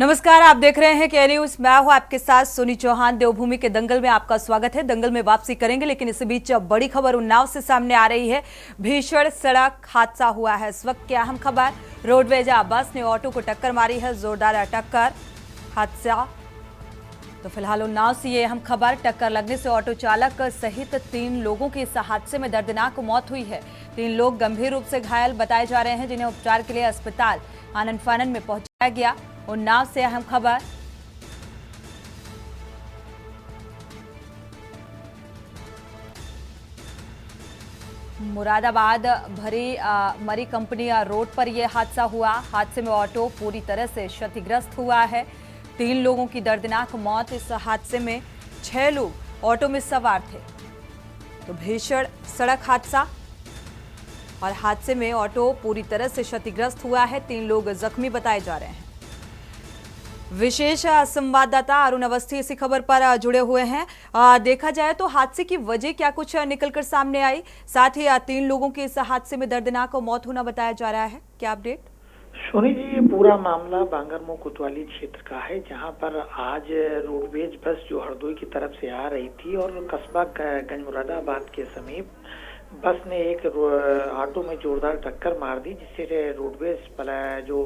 नमस्कार, आप देख रहे हैं के न्यूज। मैं हूं आपके साथ सोनी चौहान। देवभूमि के दंगल में आपका स्वागत है। दंगल में वापसी करेंगे, लेकिन इस बीच बड़ी खबर उन्नाव से सामने आ रही है। भीषण सड़क हादसा हुआ है। इस वक्त की अहम खबर, रोडवेज बस ने ऑटो को टक्कर मारी है। जोरदार टक्कर हादसा। तो फिलहाल उन्नाव से ये अहम खबर, टक्कर लगने से ऑटो चालक सहित 3 लोगों की इस हादसे में दर्दनाक मौत हुई है। 3 लोग गंभीर रूप से घायल बताए जा रहे हैं, जिन्हें उपचार के लिए अस्पताल आनंद फानन में पहुंचाया गया। उन्नाव से अहम खबर। मुरादाबाद भरी मरी कंपनी रोड पर यह हादसा हुआ। हादसे में ऑटो पूरी तरह से क्षतिग्रस्त हुआ है। 3 लोगों की दर्दनाक मौत। इस हादसे में 6 लोग ऑटो में सवार थे। तो भीषण सड़क हादसा और हादसे में ऑटो पूरी तरह से क्षतिग्रस्त हुआ है। 3 लोग जख्मी बताए जा रहे हैं। विशेष संवाददाता अरुण अवस्थी इसी खबर पर जुड़े हुए हैं। देखा जाए तो हादसे की वजह क्या कुछ निकलकर सामने आई, साथ ही 3 लोगों के इस हादसे में दर्दनाक मौत होना बताया जा रहा है, क्या अपडेट? सोनी जी, ये पूरा मामला बांगरमो कोतवाली क्षेत्र का है, जहां पर आज रोडवेज बस जो हरदोई की तरफ से आ रही थी और कस्बा गंजमुरादाबाद के समीप बस ने एक ऑटो में जोरदार टक्कर मार दी, जिससे रोडवेज जो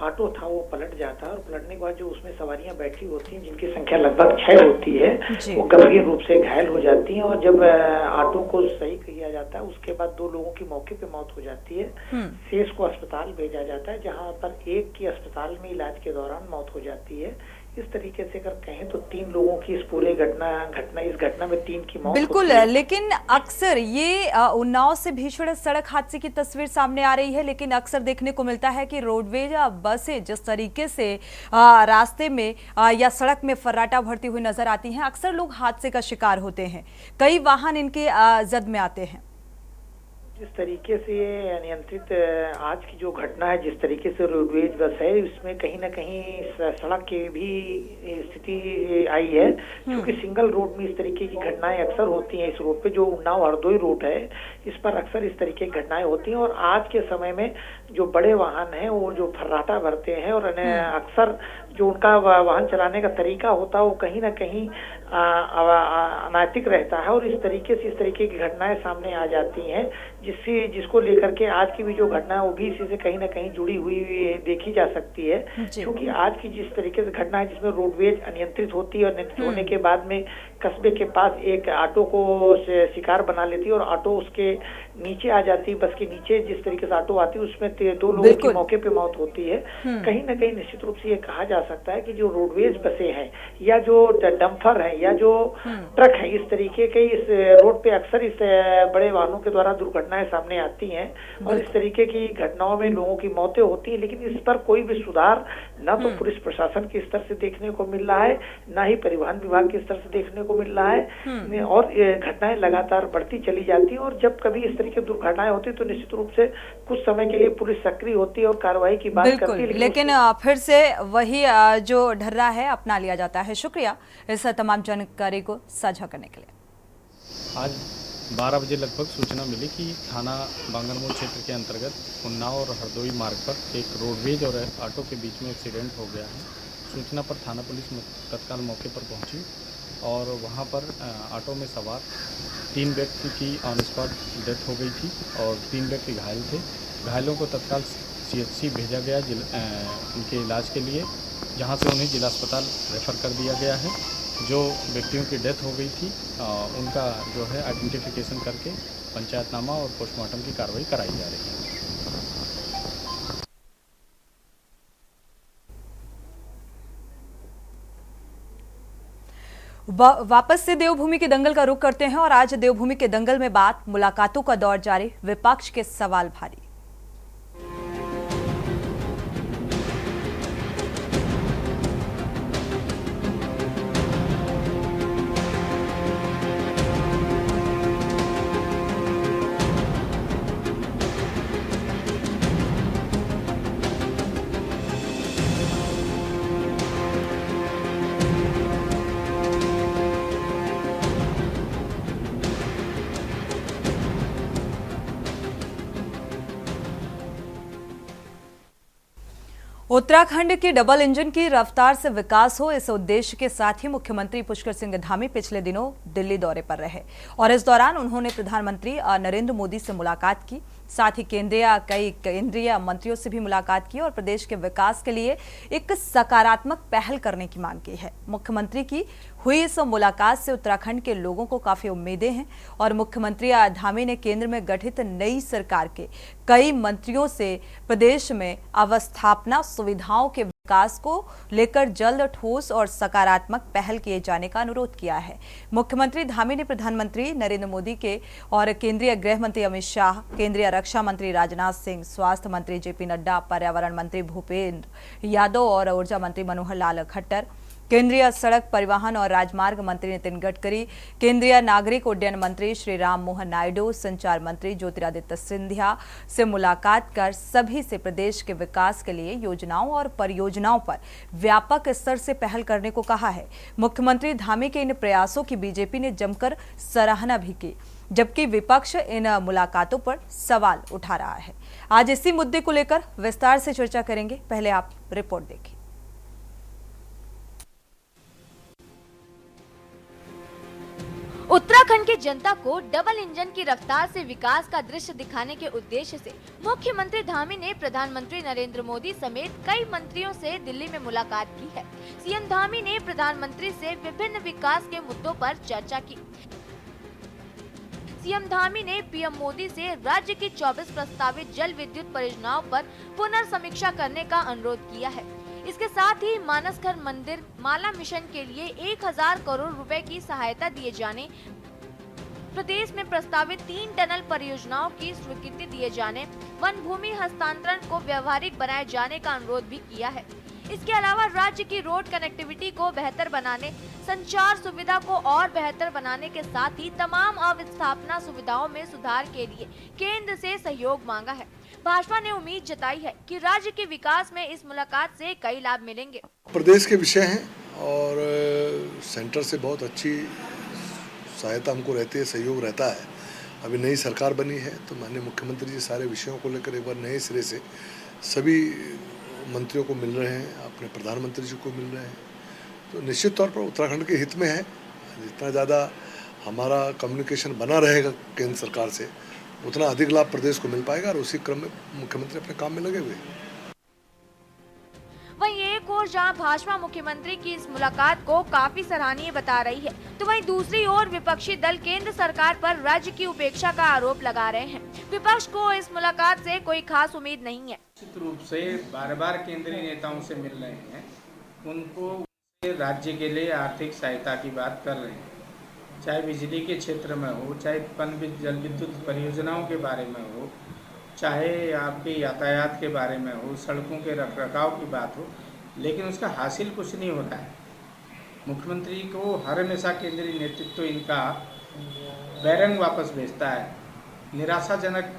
ऑटो था वो पलट जाता है और पलटने के बाद जो उसमें सवारियां बैठी होती हैं, जिनकी संख्या लगभग 6 होती है, वो गंभीर रूप से घायल हो जाती हैं। और जब ऑटो को सही किया जाता है उसके बाद 2 लोगों की मौके पे मौत हो जाती है। शेष को अस्पताल भेजा जाता है, जहाँ पर एक की अस्पताल में इलाज के दौरान मौत हो जाती है। इस तरीके से अगर कहें तो 3 लोगों की इस पूरे इस घटना में 3 की मौत बिल्कुल है। लेकिन अक्सर ये उन्नाव से भीषण सड़क हादसे की तस्वीर सामने आ रही है, लेकिन अक्सर देखने को मिलता है कि रोडवेज बसें जिस तरीके से रास्ते में या सड़क में फर्राटा भरती हुई नजर आती हैं, अक्सर लोग हादसे का शिकार होते हैं। कई वाहन इनके जद में आते हैं। जिस तरीके से नियंत्रित आज की जो घटना है, जिस तरीके से रोडवेज बस है, इसमें कहीं ना कहीं सड़क की भी स्थिति आई है, क्योंकि सिंगल रोड में इस तरीके की घटनाएं अक्सर होती हैं। इस रोड पे जो उन्नाव हरदोई रोड है, इस पर अक्सर इस तरीके की घटनाएं होती हैं। और आज के समय में जो बड़े वाहन हैं वो जो फर्राटा भरते हैं और अक्सर जो उनका वाहन चलाने का तरीका होता है वो कहीं ना कहीं अनैतिक रहता है। और इस तरीके की घटनाएं सामने आ जाती हैं, जिसको लेकर के आज की भी जो घटना है वो भी इसी से कहीं ना कहीं जुड़ी हुई देखी जा सकती है। क्योंकि आज की जिस तरीके से घटना है, जिसमें रोडवेज अनियंत्रित होती है और नियंत्रित होने के बाद में कस्बे के पास एक ऑटो को शिकार बना लेती है और ऑटो उसके नीचे आ जाती है। बस के नीचे जिस तरीके से ऑटो आती है उसमें 2 लोगों की मौके पे मौत होती है। कहीं ना कहीं निश्चित रूप से ये कहा जा सकता है कि जो रोडवेज बसें हैं या जो डंपर है या जो ट्रक है, इस तरीके के इस रोड पे अक्सर इस बड़े वाहनों के द्वारा दुर्घटनाएं सामने आती हैं और इस तरीके की घटनाओं में लोगों की मौतें होती हैं। लेकिन इस पर कोई भी सुधार न तो पुलिस प्रशासन के स्तर से देखने को मिल रहा है, न ही परिवहन विभाग के स्तर से देखने को मिल रहा है। और घटनाएं लगातार बढ़ती चली जाती हैं। और जब कभी इस तरीके की दुर्घटनाएं होती है तो निश्चित रूप से कुछ समय के लिए पुलिस सक्रिय होती है और कार्रवाई की बात करती है, लेकिन फिर से वही जो ढर्रा है अपना लिया जाता है। शुक्रिया इस तमाम जानकारी को साझा करने के लिए। आज 12 बजे लगभग सूचना मिली कि थाना बांगरमो क्षेत्र के अंतर्गत उन्नाव और हरदोई मार्ग पर एक रोडवेज और ऑटो के बीच में एक्सीडेंट हो गया है। सूचना पर थाना पुलिस तत्काल मौके पर पहुंची और वहां पर ऑटो में सवार 3 व्यक्ति की ऑन स्पॉट डेथ हो गई थी और 3 व्यक्ति घायल थे। घायलों को तत्काल CHC भेजा गया उनके इलाज के लिए, जहां से उन्हें जिला अस्पताल रेफर कर दिया गया है। जो व्यक्तियों की डेथ हो गई थी उनका जो है आइडेंटिफिकेशन करके पंचायतनामा और पोस्टमार्टम की कार्रवाई कराई जा रही है। वापस से देवभूमि के दंगल का रुख करते हैं और आज देवभूमि के दंगल में बात मुलाकातों का दौर जारी, विपक्ष के सवाल भारी। उत्तराखंड की डबल इंजन की रफ्तार से विकास हो, इस उद्देश्य के साथ ही मुख्यमंत्री पुष्कर सिंह धामी पिछले दिनों दिल्ली दौरे पर रहे और इस दौरान उन्होंने प्रधानमंत्री नरेंद्र मोदी से मुलाकात की। साथ ही कई केंद्रीय मंत्रियों से भी मुलाकात की और प्रदेश के विकास के लिए एक सकारात्मक पहल करने की मांग की है। मुख्यमंत्री की हुई इस मुलाकात से उत्तराखंड के लोगों को काफी उम्मीदें हैं और मुख्यमंत्री धामी ने केंद्र में गठित नई सरकार के कई मंत्रियों से प्रदेश में अवस्थापना सुविधाओं के विकास को लेकर जल्द ठोस और सकारात्मक पहल किए जाने का अनुरोध किया है। मुख्यमंत्री धामी ने प्रधानमंत्री नरेंद्र मोदी के और केंद्रीय गृह मंत्री अमित शाह, केंद्रीय रक्षा मंत्री राजनाथ सिंह, स्वास्थ्य मंत्री जेपी नड्डा, पर्यावरण मंत्री भूपेंद्र यादव और ऊर्जा मंत्री मनोहर लाल खट्टर, केंद्रीय सड़क परिवहन और राजमार्ग मंत्री नितिन गडकरी, केंद्रीय नागरिक उड्डयन मंत्री श्री राम मोहन नायडू, संचार मंत्री ज्योतिरादित्य सिंधिया से मुलाकात कर सभी से प्रदेश के विकास के लिए योजनाओं और परियोजनाओं पर व्यापक स्तर से पहल करने को कहा है। मुख्यमंत्री धामी के इन प्रयासों की बीजेपी ने जमकर सराहना भी की, जबकि विपक्ष इन मुलाकातों पर सवाल उठा रहा है। आज इसी मुद्दे को लेकर विस्तार से चर्चा करेंगे। पहले आप रिपोर्ट देखिए। उत्तराखंड की जनता को डबल इंजन की रफ्तार से विकास का दृश्य दिखाने के उद्देश्य से मुख्यमंत्री धामी ने प्रधानमंत्री नरेंद्र मोदी समेत कई मंत्रियों से दिल्ली में मुलाकात की है। सीएम धामी ने प्रधानमंत्री से विभिन्न विकास के मुद्दों पर चर्चा की। सीएम धामी ने पीएम मोदी से राज्य की 24 प्रस्तावित जल विद्युत परियोजनाओं पर पुनर्समीक्षा करने का अनुरोध किया है। इसके साथ ही मानसघर मंदिर माला मिशन के लिए 1000 करोड़ रुपए की सहायता दिए जाने, प्रदेश में प्रस्तावित 3 टनल परियोजनाओं की स्वीकृति दिए जाने, वन भूमि हस्तांतरण को व्यवहारिक बनाए जाने का अनुरोध भी किया है। इसके अलावा राज्य की रोड कनेक्टिविटी को बेहतर बनाने, संचार सुविधा को और बेहतर बनाने के साथ ही तमाम अवस्थापना सुविधाओं में सुधार के लिए केंद्र से सहयोग मांगा है। भाजपा ने उम्मीद जताई है कि राज्य के विकास में इस मुलाकात से कई लाभ मिलेंगे। प्रदेश के विषय हैं और सेंटर से बहुत अच्छी सहायता हमको रहती है, सहयोग रहता है। अभी नई सरकार बनी है तो माननीय मुख्यमंत्री जी सारे विषयों को लेकर एक बार नए सिरे से सभी मंत्रियों को मिल रहे हैं, अपने प्रधानमंत्री जी को मिल रहे हैं। तो निश्चित तौर पर उत्तराखंड के हित में है। जितना ज़्यादा हमारा कम्युनिकेशन बना रहेगा केंद्र सरकार से, उतना अधिक लाभ प्रदेश को मिल पाएगा और उसी क्रम में मुख्यमंत्री अपने काम में लगे हुए। वहीं एक ओर जहां भाजपा मुख्यमंत्री की इस मुलाकात को काफी सराहनीय बता रही है, तो वहीं दूसरी ओर विपक्षी दल केंद्र सरकार पर राज्य की उपेक्षा का आरोप लगा रहे हैं। विपक्ष को इस मुलाकात से कोई खास उम्मीद नहीं है। निश्चित रूप से बार-बार केंद्रीय नेताओं से मिल रहे हैं, उनको राज्य के लिए आर्थिक सहायता की बात कर रहे हैं, चाहे बिजली के क्षेत्र में हो, चाहे जल विद्युत परियोजनाओं के बारे में हो, चाहे आपके यातायात के बारे में हो, सड़कों के रखरखाव की बात हो, लेकिन उसका हासिल कुछ नहीं होता है। मुख्यमंत्री को हर हमेशा केंद्रीय नेतृत्व इनका बैरंग वापस भेजता है, निराशाजनक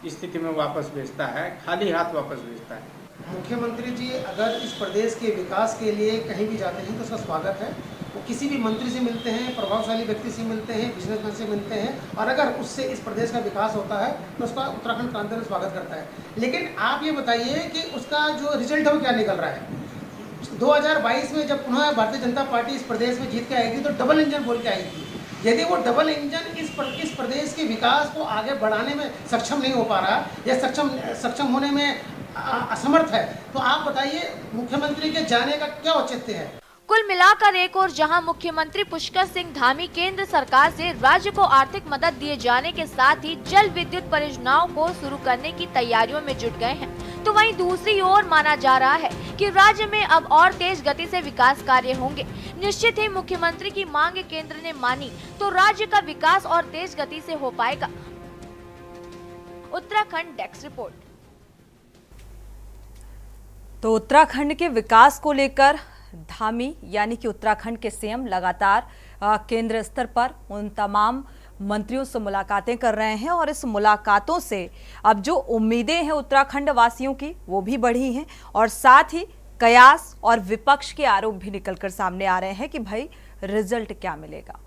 स्थिति में वापस भेजता है, खाली हाथ वापस भेजता है। मुख्यमंत्री जी अगर इस प्रदेश के विकास के लिए कहीं भी जाते हैं तो उसका स्वागत है। वो किसी भी मंत्री से मिलते हैं, प्रभावशाली व्यक्ति से मिलते हैं, बिजनेसमैन से मिलते हैं और अगर उससे इस प्रदेश का विकास होता है तो उसका उत्तराखंड क्रांति में स्वागत करता है। लेकिन आप ये बताइए कि उसका जो रिजल्ट है वो क्या निकल रहा है। 2022 में जब पुनः भारतीय जनता पार्टी इस प्रदेश में जीत के आएगी तो डबल इंजन बोल के आएगी। यदि वो डबल इंजन इस प्रदेश के विकास को आगे बढ़ाने में सक्षम नहीं हो पा रहा या सक्षम होने में असमर्थ है, तो आप बताइए मुख्यमंत्री के जाने का क्या औचित्य है। कुल मिलाकर एक और जहां मुख्यमंत्री पुष्कर सिंह धामी केंद्र सरकार से राज्य को आर्थिक मदद दिए जाने के साथ ही जल विद्युत परियोजनाओं को शुरू करने की तैयारियों में जुट गए हैं, तो वहीं दूसरी ओर माना जा रहा है कि राज्य में अब और तेज गति से विकास कार्य होंगे। निश्चित ही मुख्यमंत्री की मांग केंद्र ने मानी तो राज्य का विकास और तेज गति से हो पाएगा। Uttarakhand desk report. तो उत्तराखंड के विकास को लेकर धामी यानी कि उत्तराखंड के सीएम लगातार केंद्र स्तर पर उन तमाम मंत्रियों से मुलाकातें कर रहे हैं और इस मुलाकातों से अब जो उम्मीदें हैं उत्तराखंड वासियों की वो भी बढ़ी हैं और साथ ही कयास और विपक्ष के आरोप भी निकलकर सामने आ रहे हैं कि भाई रिजल्ट क्या मिलेगा।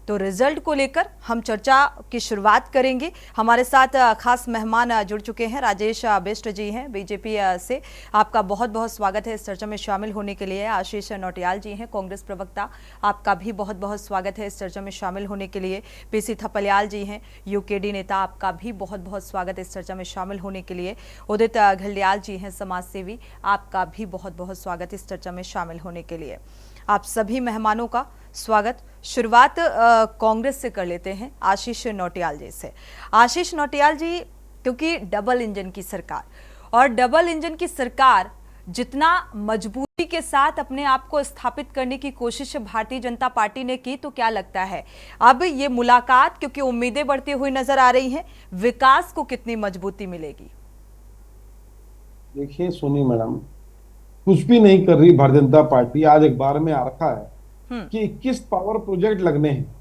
तो रिजल्ट को लेकर हम चर्चा की शुरुआत करेंगे। हमारे साथ खास मेहमान जुड़ चुके हैं, राजेश बिष्ट जी हैं बीजेपी से। आपका बहुत बहुत स्वागत है इस चर्चा में शामिल होने के लिए। आशीष नौटियाल जी हैं कांग्रेस प्रवक्ता, आपका भी बहुत बहुत स्वागत है इस चर्चा में शामिल होने के लिए। पीसी थपलियाल जी हैं यूकेडी नेता, आपका भी बहुत बहुत स्वागत है इस चर्चा में शामिल होने के लिए। उदित घलियाल जी हैं समाज सेवी, आपका भी बहुत बहुत स्वागत इस चर्चा में शामिल होने के लिए। आप सभी मेहमानों का स्वागत। शुरुआत कांग्रेस से कर लेते हैं, आशीष नौटियाल जी से। आशीष नौटियाल जी, क्योंकि डबल इंजन की सरकार, और डबल इंजन की सरकार जितना मजबूती के साथ अपने आप को स्थापित करने की कोशिश भारतीय जनता पार्टी ने की, तो क्या लगता है अब ये मुलाकात, क्योंकि उम्मीदें बढ़ती हुई नजर आ रही हैं, विकास को कितनी मजबूती मिलेगी? देखिए सोनी मैडम, कुछ भी नहीं कर रही भारतीय जनता पार्टी। आज अखबार में आ रखा है कि 21 पावर प्रोजेक्ट लगने हैं।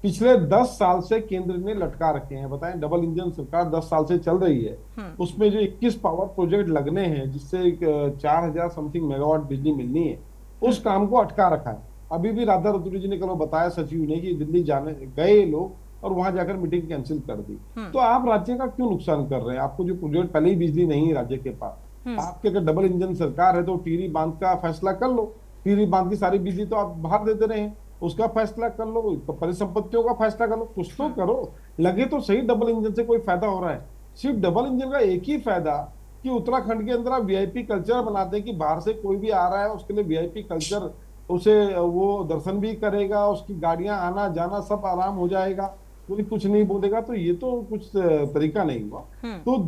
पिछले 10 साल से केंद्र ने लटका रखे हैं। बताएं, डबल इंजन सरकार 10 साल से चल रही है, उसमें जो 21 पावर प्रोजेक्ट लगने हैं, जिससे 4000 समथिंग मेगावाट बिजली मिलनी है, उस काम को अटका रखा है। अभी भी राधा रतूड़ी जी ने कल बताया सचिव ने कि दिल्ली जाने गए लोग और वहां जाकर मीटिंग कैंसिल कर दी। तो आप राज्य का क्यों नुकसान कर रहे हैं? आपको जो प्रोजेक्ट, पहले ही बिजली नहीं है राज्य के पास, आपके अगर डबल इंजन सरकार है तो टिहरी बांध का फैसला कर लो। टिहरी बांध की सारी बिजली तो आप बाहर देते रहे हैं, उसका फैसला कर लो, परिसंपत्तियों का फैसला कर लो, कुछ तो करो। लगे तो सही डबल इंजन से कोई फायदा हो रहा है? सिर्फ डबल इंजन का एक ही फायदा कि उत्तराखंड के अंदर आप वीआईपी कल्चर बनाते हैं कि बाहर से कोई भी आ रहा है उसके लिए वीआईपी कल्चर, उसे वो दर्शन भी करेगा, उसकी गाड़ियां आना जाना सब आराम हो जाएगा, कोई कुछ नहीं बोलेगा। तो ये तो कुछ तरीका नहीं हुआ। तो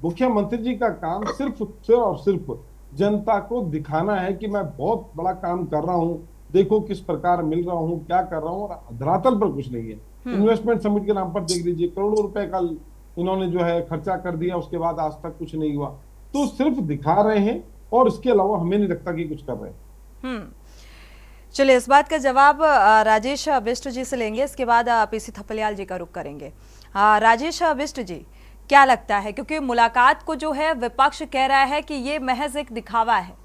मुख्यमंत्री जी का काम सिर्फ और सिर्फ जनता को दिखाना है कि मैं बहुत बड़ा काम कर रहा हूं, देखो किस प्रकार मिल रहा हूं, क्या कर रहा हूं, और धरातल पर कुछ नहीं है। इन्वेस्टमेंट समिट के नाम पर देख लीजिए, करोड़ों रुपए का इन्होंने जो है खर्चा कर दिया, उसके बाद आज तक कुछ नहीं हुआ। तो सिर्फ दिखा रहे हैं और इसके अलावा हमें नहीं लगता कि कुछ कर रहे हैं। चलिए, इस बात का जवाब राजेश बिष्ट जी से लेंगे, इसके बाद पीसी थपलियाल जी का रुख करेंगे। राजेश बिष्ट जी, क्या लगता है, क्योंकि मुलाकात को जो है विपक्ष कह रहा है कि ये महज एक दिखावा है?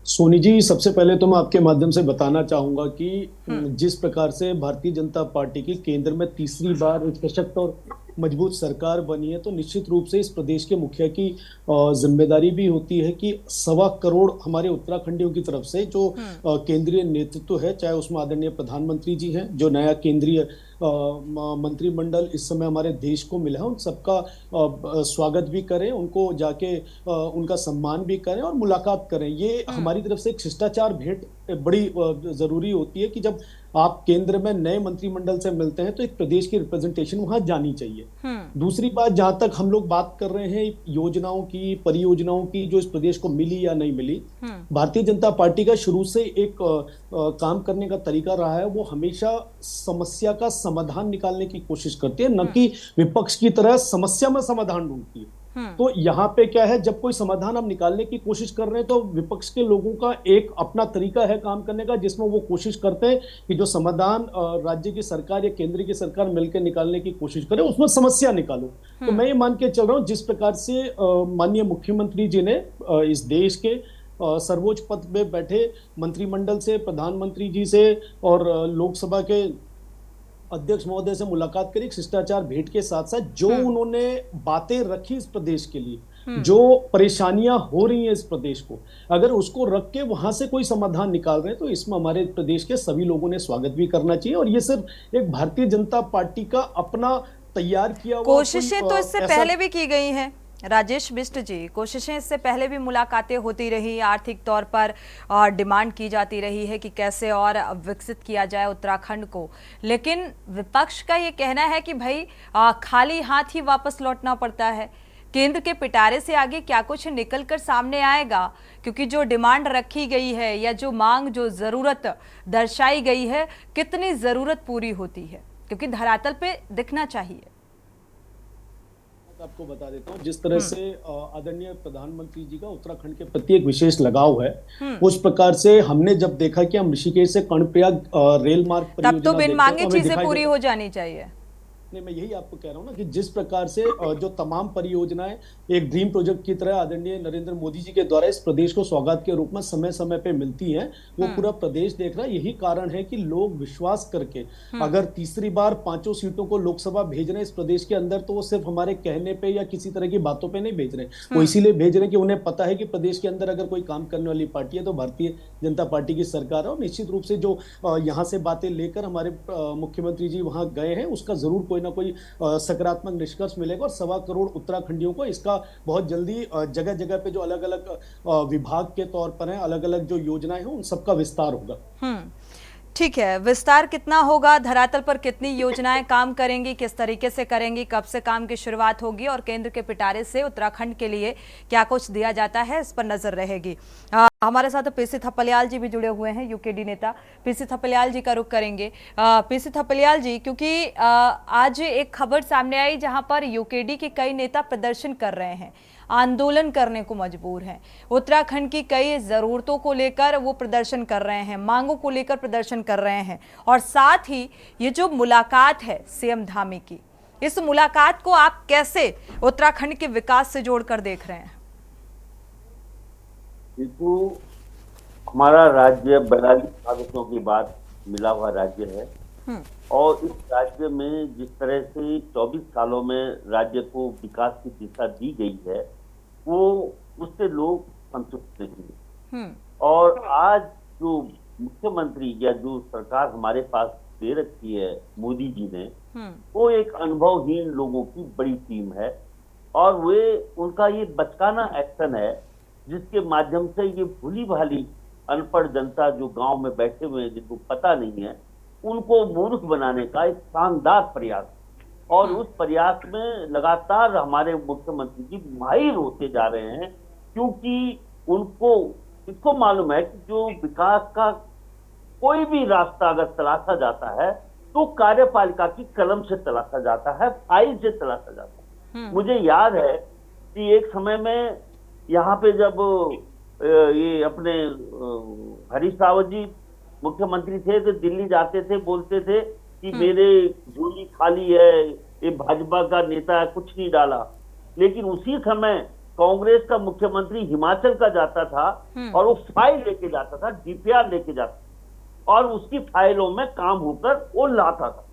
सोनी जी, सबसे पहले तो मैं आपके माध्यम से बताना चाहूंगा कि जिस प्रकार से भारतीय जनता पार्टी की केंद्र में तीसरी बार एक सशक्त और मजबूत सरकार बनी है, तो निश्चित रूप से इस प्रदेश के मुखिया की जिम्मेदारी भी होती है कि 1.25 करोड़ हमारे उत्तराखंडियों की तरफ से जो केंद्रीय नेतृत्व है, चाहे उसमें आदरणीय प्रधानमंत्री जी हैं, जो नया केंद्रीय मंत्रिमंडल इस समय हमारे देश को मिला है, उन सबका स्वागत भी करें, उनको जाके उनका सम्मान भी करें और मुलाकात करें। ये हमारी तरफ से एक शिष्टाचार भेंट बड़ी जरूरी होती है कि जब आप केंद्र में नए मंत्रिमंडल से मिलते हैं तो एक प्रदेश की रिप्रेजेंटेशन वहां जानी चाहिए। दूसरी बात, जहां तक हम लोग बात कर रहे हैं योजनाओं की, परियोजनाओं की, जो इस प्रदेश को मिली या नहीं मिली, भारतीय जनता पार्टी का शुरू से एक काम करने का तरीका रहा है, वो हमेशा समस्या का समाधान निकालने की कोशिश करती है, न कि विपक्ष की तरह समस्या में समाधान ढूंढती है। तो यहाँ पे क्या है, जब कोई समाधान हम निकालने की कोशिश कर रहे हैं तो विपक्ष के लोगों का एक अपना तरीका है काम करने का, जिसमें वो कोशिश करते हैं कि जो समाधान राज्य की सरकार या केंद्र की सरकार मिलकर निकालने की कोशिश करे, उसमें समस्या निकालो। तो मैं ये मान के चल रहा हूँ, जिस प्रकार से माननीय मुख्यमंत्री जी ने इस देश के सर्वोच्च पद पे बैठे मंत्रिमंडल से, प्रधानमंत्री जी से और लोकसभा के अध्यक्ष महोदय से मुलाकात करी, शिष्टाचार भेंट के साथ साथ जो उन्होंने बातें रखी इस प्रदेश के लिए, जो परेशानियां हो रही हैं इस प्रदेश को, अगर उसको रख के वहां से कोई समाधान निकाल रहे हैं तो इसमें हमारे प्रदेश के सभी लोगों ने स्वागत भी करना चाहिए। और ये सिर्फ एक भारतीय जनता पार्टी का अपना तैयार किया हुआ कोशिशें तो इससे पहले भी की गई हैं राजेश बिष्ट जी, कोशिशें इससे पहले भी मुलाकातें होती रही, आर्थिक तौर पर डिमांड की जाती रही है कि कैसे और विकसित किया जाए उत्तराखंड को, लेकिन विपक्ष का ये कहना है कि भाई खाली हाथ ही वापस लौटना पड़ता है। केंद्र के पिटारे से आगे क्या कुछ निकल कर सामने आएगा? क्योंकि जो डिमांड रखी गई है या जो मांग, जो ज़रूरत दर्शाई गई है, कितनी ज़रूरत पूरी होती है? क्योंकि धरातल पे दिखना चाहिए। आपको बता देता हूँ, जिस तरह से आदरणीय प्रधानमंत्री जी का उत्तराखंड के प्रति एक विशेष लगाव है, उस प्रकार से हमने जब देखा कि हम ऋषिकेश से कर्णप्रयाग रेल मार्ग तब तो बिन मांगे चीजें पूरी हो जानी चाहिए। नहीं, मैं यही आपको कह रहा हूँ ना कि जिस प्रकार से जो तमाम परियोजनाएं एक ड्रीम प्रोजेक्ट की तरह आदरणीय नरेंद्र मोदी जी के द्वारा इस प्रदेश को सौगात के रूप में समय समय पे मिलती हैं, वो पूरा प्रदेश देख रहा है। यही कारण है कि लोग विश्वास करके अगर तीसरी बार 5 सीटों को लोकसभा भेज रहे हैं इस प्रदेश के अंदर, तो वो सिर्फ हमारे कहने पे या किसी तरह की बातों पे नहीं भेज रहे, वो इसीलिए भेज रहे हैं कि उन्हें पता है कि प्रदेश के अंदर अगर कोई काम करने वाली पार्टी है तो भारतीय जनता पार्टी की सरकार है। और निश्चित रूप से जो यहाँ से बातें लेकर हमारे मुख्यमंत्री जी वहां गए हैं, उसका जरूर कोई ना कोई सकारात्मक निष्कर्ष मिलेगा और 1.25 करोड़ उत्तराखंडियों को इसका बहुत जल्दी जगह जगह पे जो अलग अलग विभाग के तौर पर हैं, अलग अलग जो योजनाएं हैं, उन सबका विस्तार होगा। ठीक है, विस्तार कितना होगा, धरातल पर कितनी योजनाएं काम करेंगी, किस तरीके से करेंगी, कब से काम की शुरुआत होगी और केंद्र के पिटारे से उत्तराखंड के लिए क्या कुछ दिया जाता है, इस पर नजर रहेगी। हमारे साथ पीसी थपलियाल जी भी जुड़े हुए हैं, यूकेडी नेता। पीसी थपलियाल जी का रुख करेंगे। पीसी थपलियाल जी, क्योंकि आज एक खबर सामने आई जहां पर यूकेडी के कई नेता प्रदर्शन कर रहे हैं, आंदोलन करने को मजबूर हैं। उत्तराखंड की कई ज़रूरतों को लेकर वो प्रदर्शन कर रहे हैं, मांगों को लेकर प्रदर्शन कर रहे हैं, और साथ ही ये जो मुलाकात है सीएम धामी की, इस मुलाकात को आप कैसे उत्तराखंड के विकास से जोड़कर देख रहे हैं? देखो, हमारा राज्य 42 कागजों की बात मिला हुआ राज्य है और इस राज्य में जिस तरह से 24 सालों में राज्य को विकास की दिशा दी गई है, वो उससे लोग संतुष्ट नहीं हैं। और आज जो मुख्यमंत्री या जो सरकार हमारे पास दे रखी है मोदी जी ने, वो एक अनुभवहीन लोगों की बड़ी टीम है और वे उनका ये बचकाना एक्शन है जिसके माध्यम से ये भूली भाली अनपढ़ जनता जो गांव में बैठे हुए हैं, जिनको पता नहीं है, उनको मूर्ख बनाने का एक शानदार प्रयास। और उस प्रयास में लगातार हमारे मुख्यमंत्री जी माहिर होते जा रहे हैं, क्योंकि उनको इसको मालूम है कि जो विकास का कोई भी रास्ता अगर तलाशा जाता है तो कार्यपालिका की कलम से तलाशा जाता है, फाइल से तलाशा जाता है। मुझे याद है कि एक समय में यहाँ पे जब ये अपने हरीश रावत जी मुख्यमंत्री थे तो दिल्ली जाते थे, बोलते थे कि मेरे झोली खाली है, ये भाजपा का नेता है, कुछ नहीं डाला। लेकिन उसी समय कांग्रेस का मुख्यमंत्री हिमाचल का जाता था और वो फाइल लेके जाता था, डीपीआर लेके जाता था और उसकी फाइलों में काम होकर वो लाता था।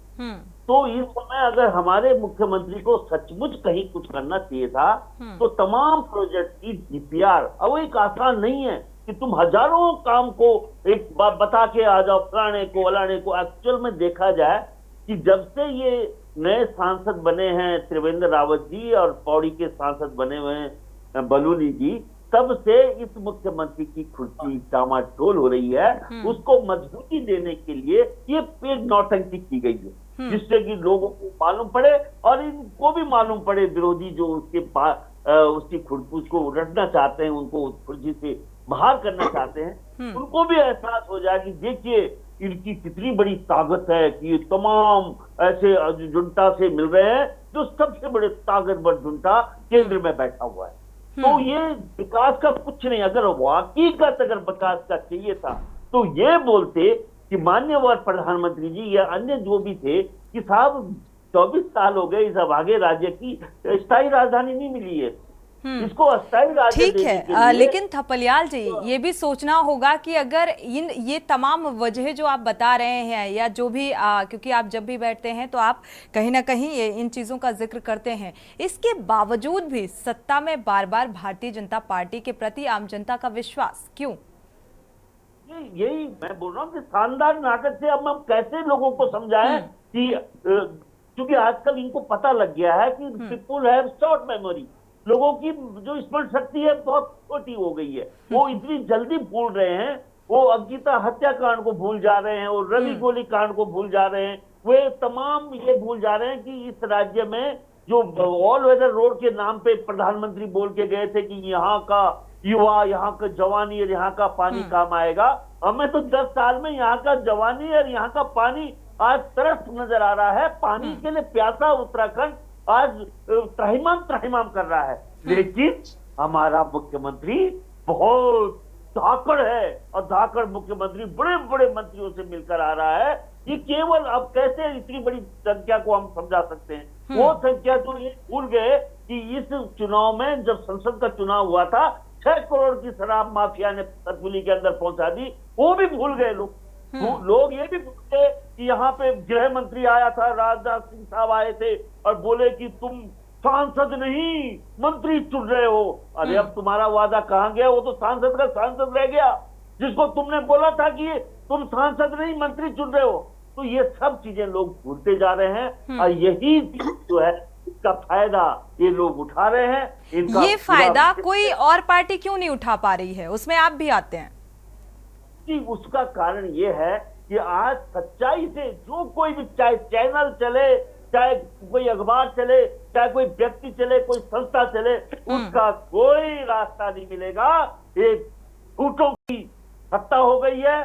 तो इस समय अगर हमारे मुख्यमंत्री को सचमुच कहीं कुछ करना चाहिए था तो तमाम प्रोजेक्ट की डीपीआर, अब वो एक आसान नहीं है कि तुम हजारों काम को एक बार बता के आ जाओ, फलाने को अलाने को। एक्चुअल में देखा जाए कि जब से ये नए सांसद बने हैं त्रिवेंद्र रावत जी और पौड़ी के सांसद बने हुए हैं बलूनी जी, तब से इस मुख्यमंत्री की कुर्सी टामाटोल हो रही है। उसको मजबूती देने के लिए ये पेड़ नौटंकी की गई है, जिससे कि लोगों को मालूम पड़े और इनको भी मालूम पड़े, विरोधी जो उसके उसकी उसको रटना चाहते हैं, उनको कुर्सी से बाहर करना चाहते हैं, उनको भी एहसास हो जाए कि देखिए इनकी कितनी बड़ी ताकत है कि ये तमाम ऐसे जुंटा से मिल रहे हैं जो सबसे बड़े ताकतवर जुंटा केंद्र में बैठा हुआ है। तो ये विकास का कुछ नहीं, अगर वाकई का अगर विकास का चाहिए था तो ये बोलते कि माननीय प्रधानमंत्री जी या अन्य जो भी थे कि साहब 24 साल हो गए, इस आगे राज्य की स्थायी राजधानी नहीं मिली है, इसको अस्थायी राज्य ठीक है। लेकिन थपलियाल जी, ये भी सोचना होगा कि अगर ये तमाम वजह जो आप बता रहे हैं या जो भी क्योंकि आप जब भी बैठते हैं तो आप कहीं ना कहीं इन चीजों का जिक्र करते हैं, इसके बावजूद भी सत्ता में बार बार भारतीय जनता पार्टी के प्रति आम जनता का विश्वास क्यों? यही मैं बोल रहा हूँ कि शानदार नाटक से अब हम कैसे लोगों को समझाएं कि क्योंकि आजकल इनको पता लग गया है कि पीपुल हैव शॉर्ट मेमोरी, लोगों की जो स्मरण शक्ति है बहुत छोटी हो गई है, वो इतनी जल्दी भूल रहे हैं, वो अंकिता हत्याकांड को भूल जा रहे हैं, वो रवि गोली कांड को भूल जा रहे हैं, वे तमाम ये भूल जा रहे हैं कि इस राज्य में जो ऑल वेदर रोड के नाम पे प्रधानमंत्री बोल के गए थे कि यहाँ का युवा, यहाँ का जवानी और यहाँ का पानी काम आएगा, हमें तो 10 साल में यहाँ का जवानी और यहाँ का पानी आज तरस नजर आ रहा है। पानी के लिए प्यासा उत्तराखंड आज त्राहिमाम कर रहा है, लेकिन हमारा मुख्यमंत्री बहुत धाकड़ है और धाकड़ मुख्यमंत्री बड़े बड़े मंत्रियों से मिलकर आ रहा है ये केवल अब कैसे इतनी बड़ी संख्या को हम समझा सकते हैं? वो संख्या तो ये भूल गए कि इस चुनाव में जब संसद का चुनाव हुआ था 6 करोड़ की शराब माफिया ने सतपुली के अंदर पहुंचा दी, वो भी भूल गए लोग। लोग ये भी भूल गए कि यहाँ पे गृह मंत्री आया था, राजनाथ सिंह साहब आए थे और बोले कि तुम सांसद नहीं मंत्री चुन रहे हो। अरे अब तुम्हारा वादा कहाँ गया? वो तो सांसद का सांसद रह गया, जिसको तुमने बोला था कि तुम सांसद नहीं मंत्री चुन रहे हो। तो ये सब चीजें लोग भूलते जा रहे हैं और यही जो है इसका फायदा ये लोग उठा रहे हैं। इनका ये फायदा कोई और पार्टी क्यों नहीं उठा पा रही है, उसमें आप भी आते हैं? कि उसका कारण ये है कि आज सच्चाई से जो कोई भी, चाहे चैनल चले, चाहे कोई अखबार चले, चाहे कोई व्यक्ति चले, कोई संस्था चले, उसका कोई रास्ता नहीं मिलेगा। एक झूठों की सत्ता हो गई है,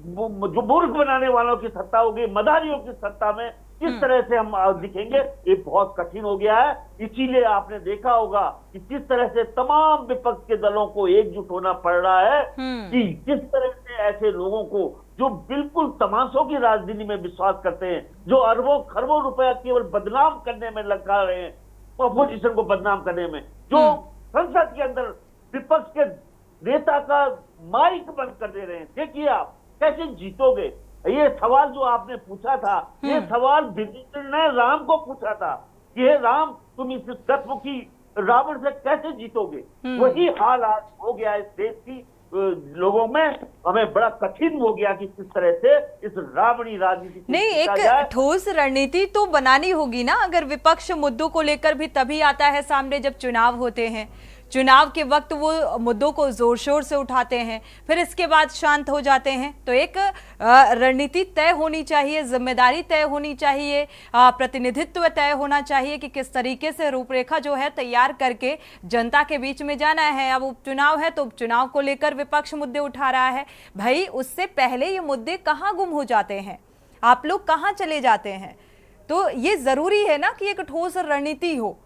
जो मूर्ख बनाने वालों की सत्ता हो गई, मदारियों की सत्ता में किस तरह से हम दिखेंगे ये बहुत कठिन हो गया है। इसीलिए आपने देखा होगा कि किस तरह से तमाम विपक्ष के दलों को एकजुट होना पड़ रहा है कि किस तरह से ऐसे लोगों को जो बिल्कुल तमाशों की राजनीति में विश्वास करते हैं, जो अरबों खरबों रुपया केवल बदनाम करने में लगा रहे हैं, अपोजिशन को बदनाम करने में, जो संसद के अंदर विपक्ष के नेता का माइक बंद कर दे रहे हैं। देखिए आप कैसे जीतोगे? ये सवाल जो आपने पूछा था, ये सवाल विभीषण ने राम को पूछा था कि हे राम, तुम इस सतमुखी रावण से कैसे जीतोगे? वही हाल आज हो गया इस देश की लोगों में। हमें बड़ा कठिन हो गया कि किस तरह से इस रावणी राजनीति नहीं, एक ठोस रणनीति तो बनानी होगी ना। अगर विपक्ष मुद्दों को लेकर भी तभी आता है सामने जब चुनाव होते हैं, चुनाव के वक्त वो मुद्दों को जोर शोर से उठाते हैं, फिर इसके बाद शांत हो जाते हैं। तो एक रणनीति तय होनी चाहिए, जिम्मेदारी तय होनी चाहिए, प्रतिनिधित्व तय होना चाहिए कि किस तरीके से रूपरेखा जो है तैयार करके जनता के बीच में जाना है। अब उपचुनाव है तो उपचुनाव को लेकर विपक्ष मुद्दे उठा रहा है। भाई, उससे पहले ये मुद्दे कहाँ गुम हो जाते हैं, आप लोग कहाँ चले जाते हैं? तो ये जरूरी है ना कि एक ठोस रणनीति हो।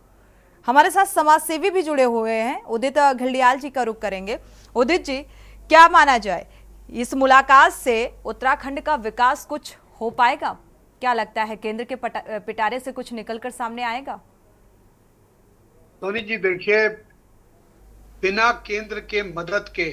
हमारे साथ समाजसेवी भी जुड़े हुए हैं, उदित घिल्डियाल जी का रुख करेंगे। उदित जी, क्या माना जाए, इस मुलाकात से उत्तराखंड का विकास कुछ हो पाएगा? क्या लगता है केंद्र के पिटारे से कुछ निकलकर सामने आएगा? सोनी जी, देखिए, बिना केंद्र के मदद के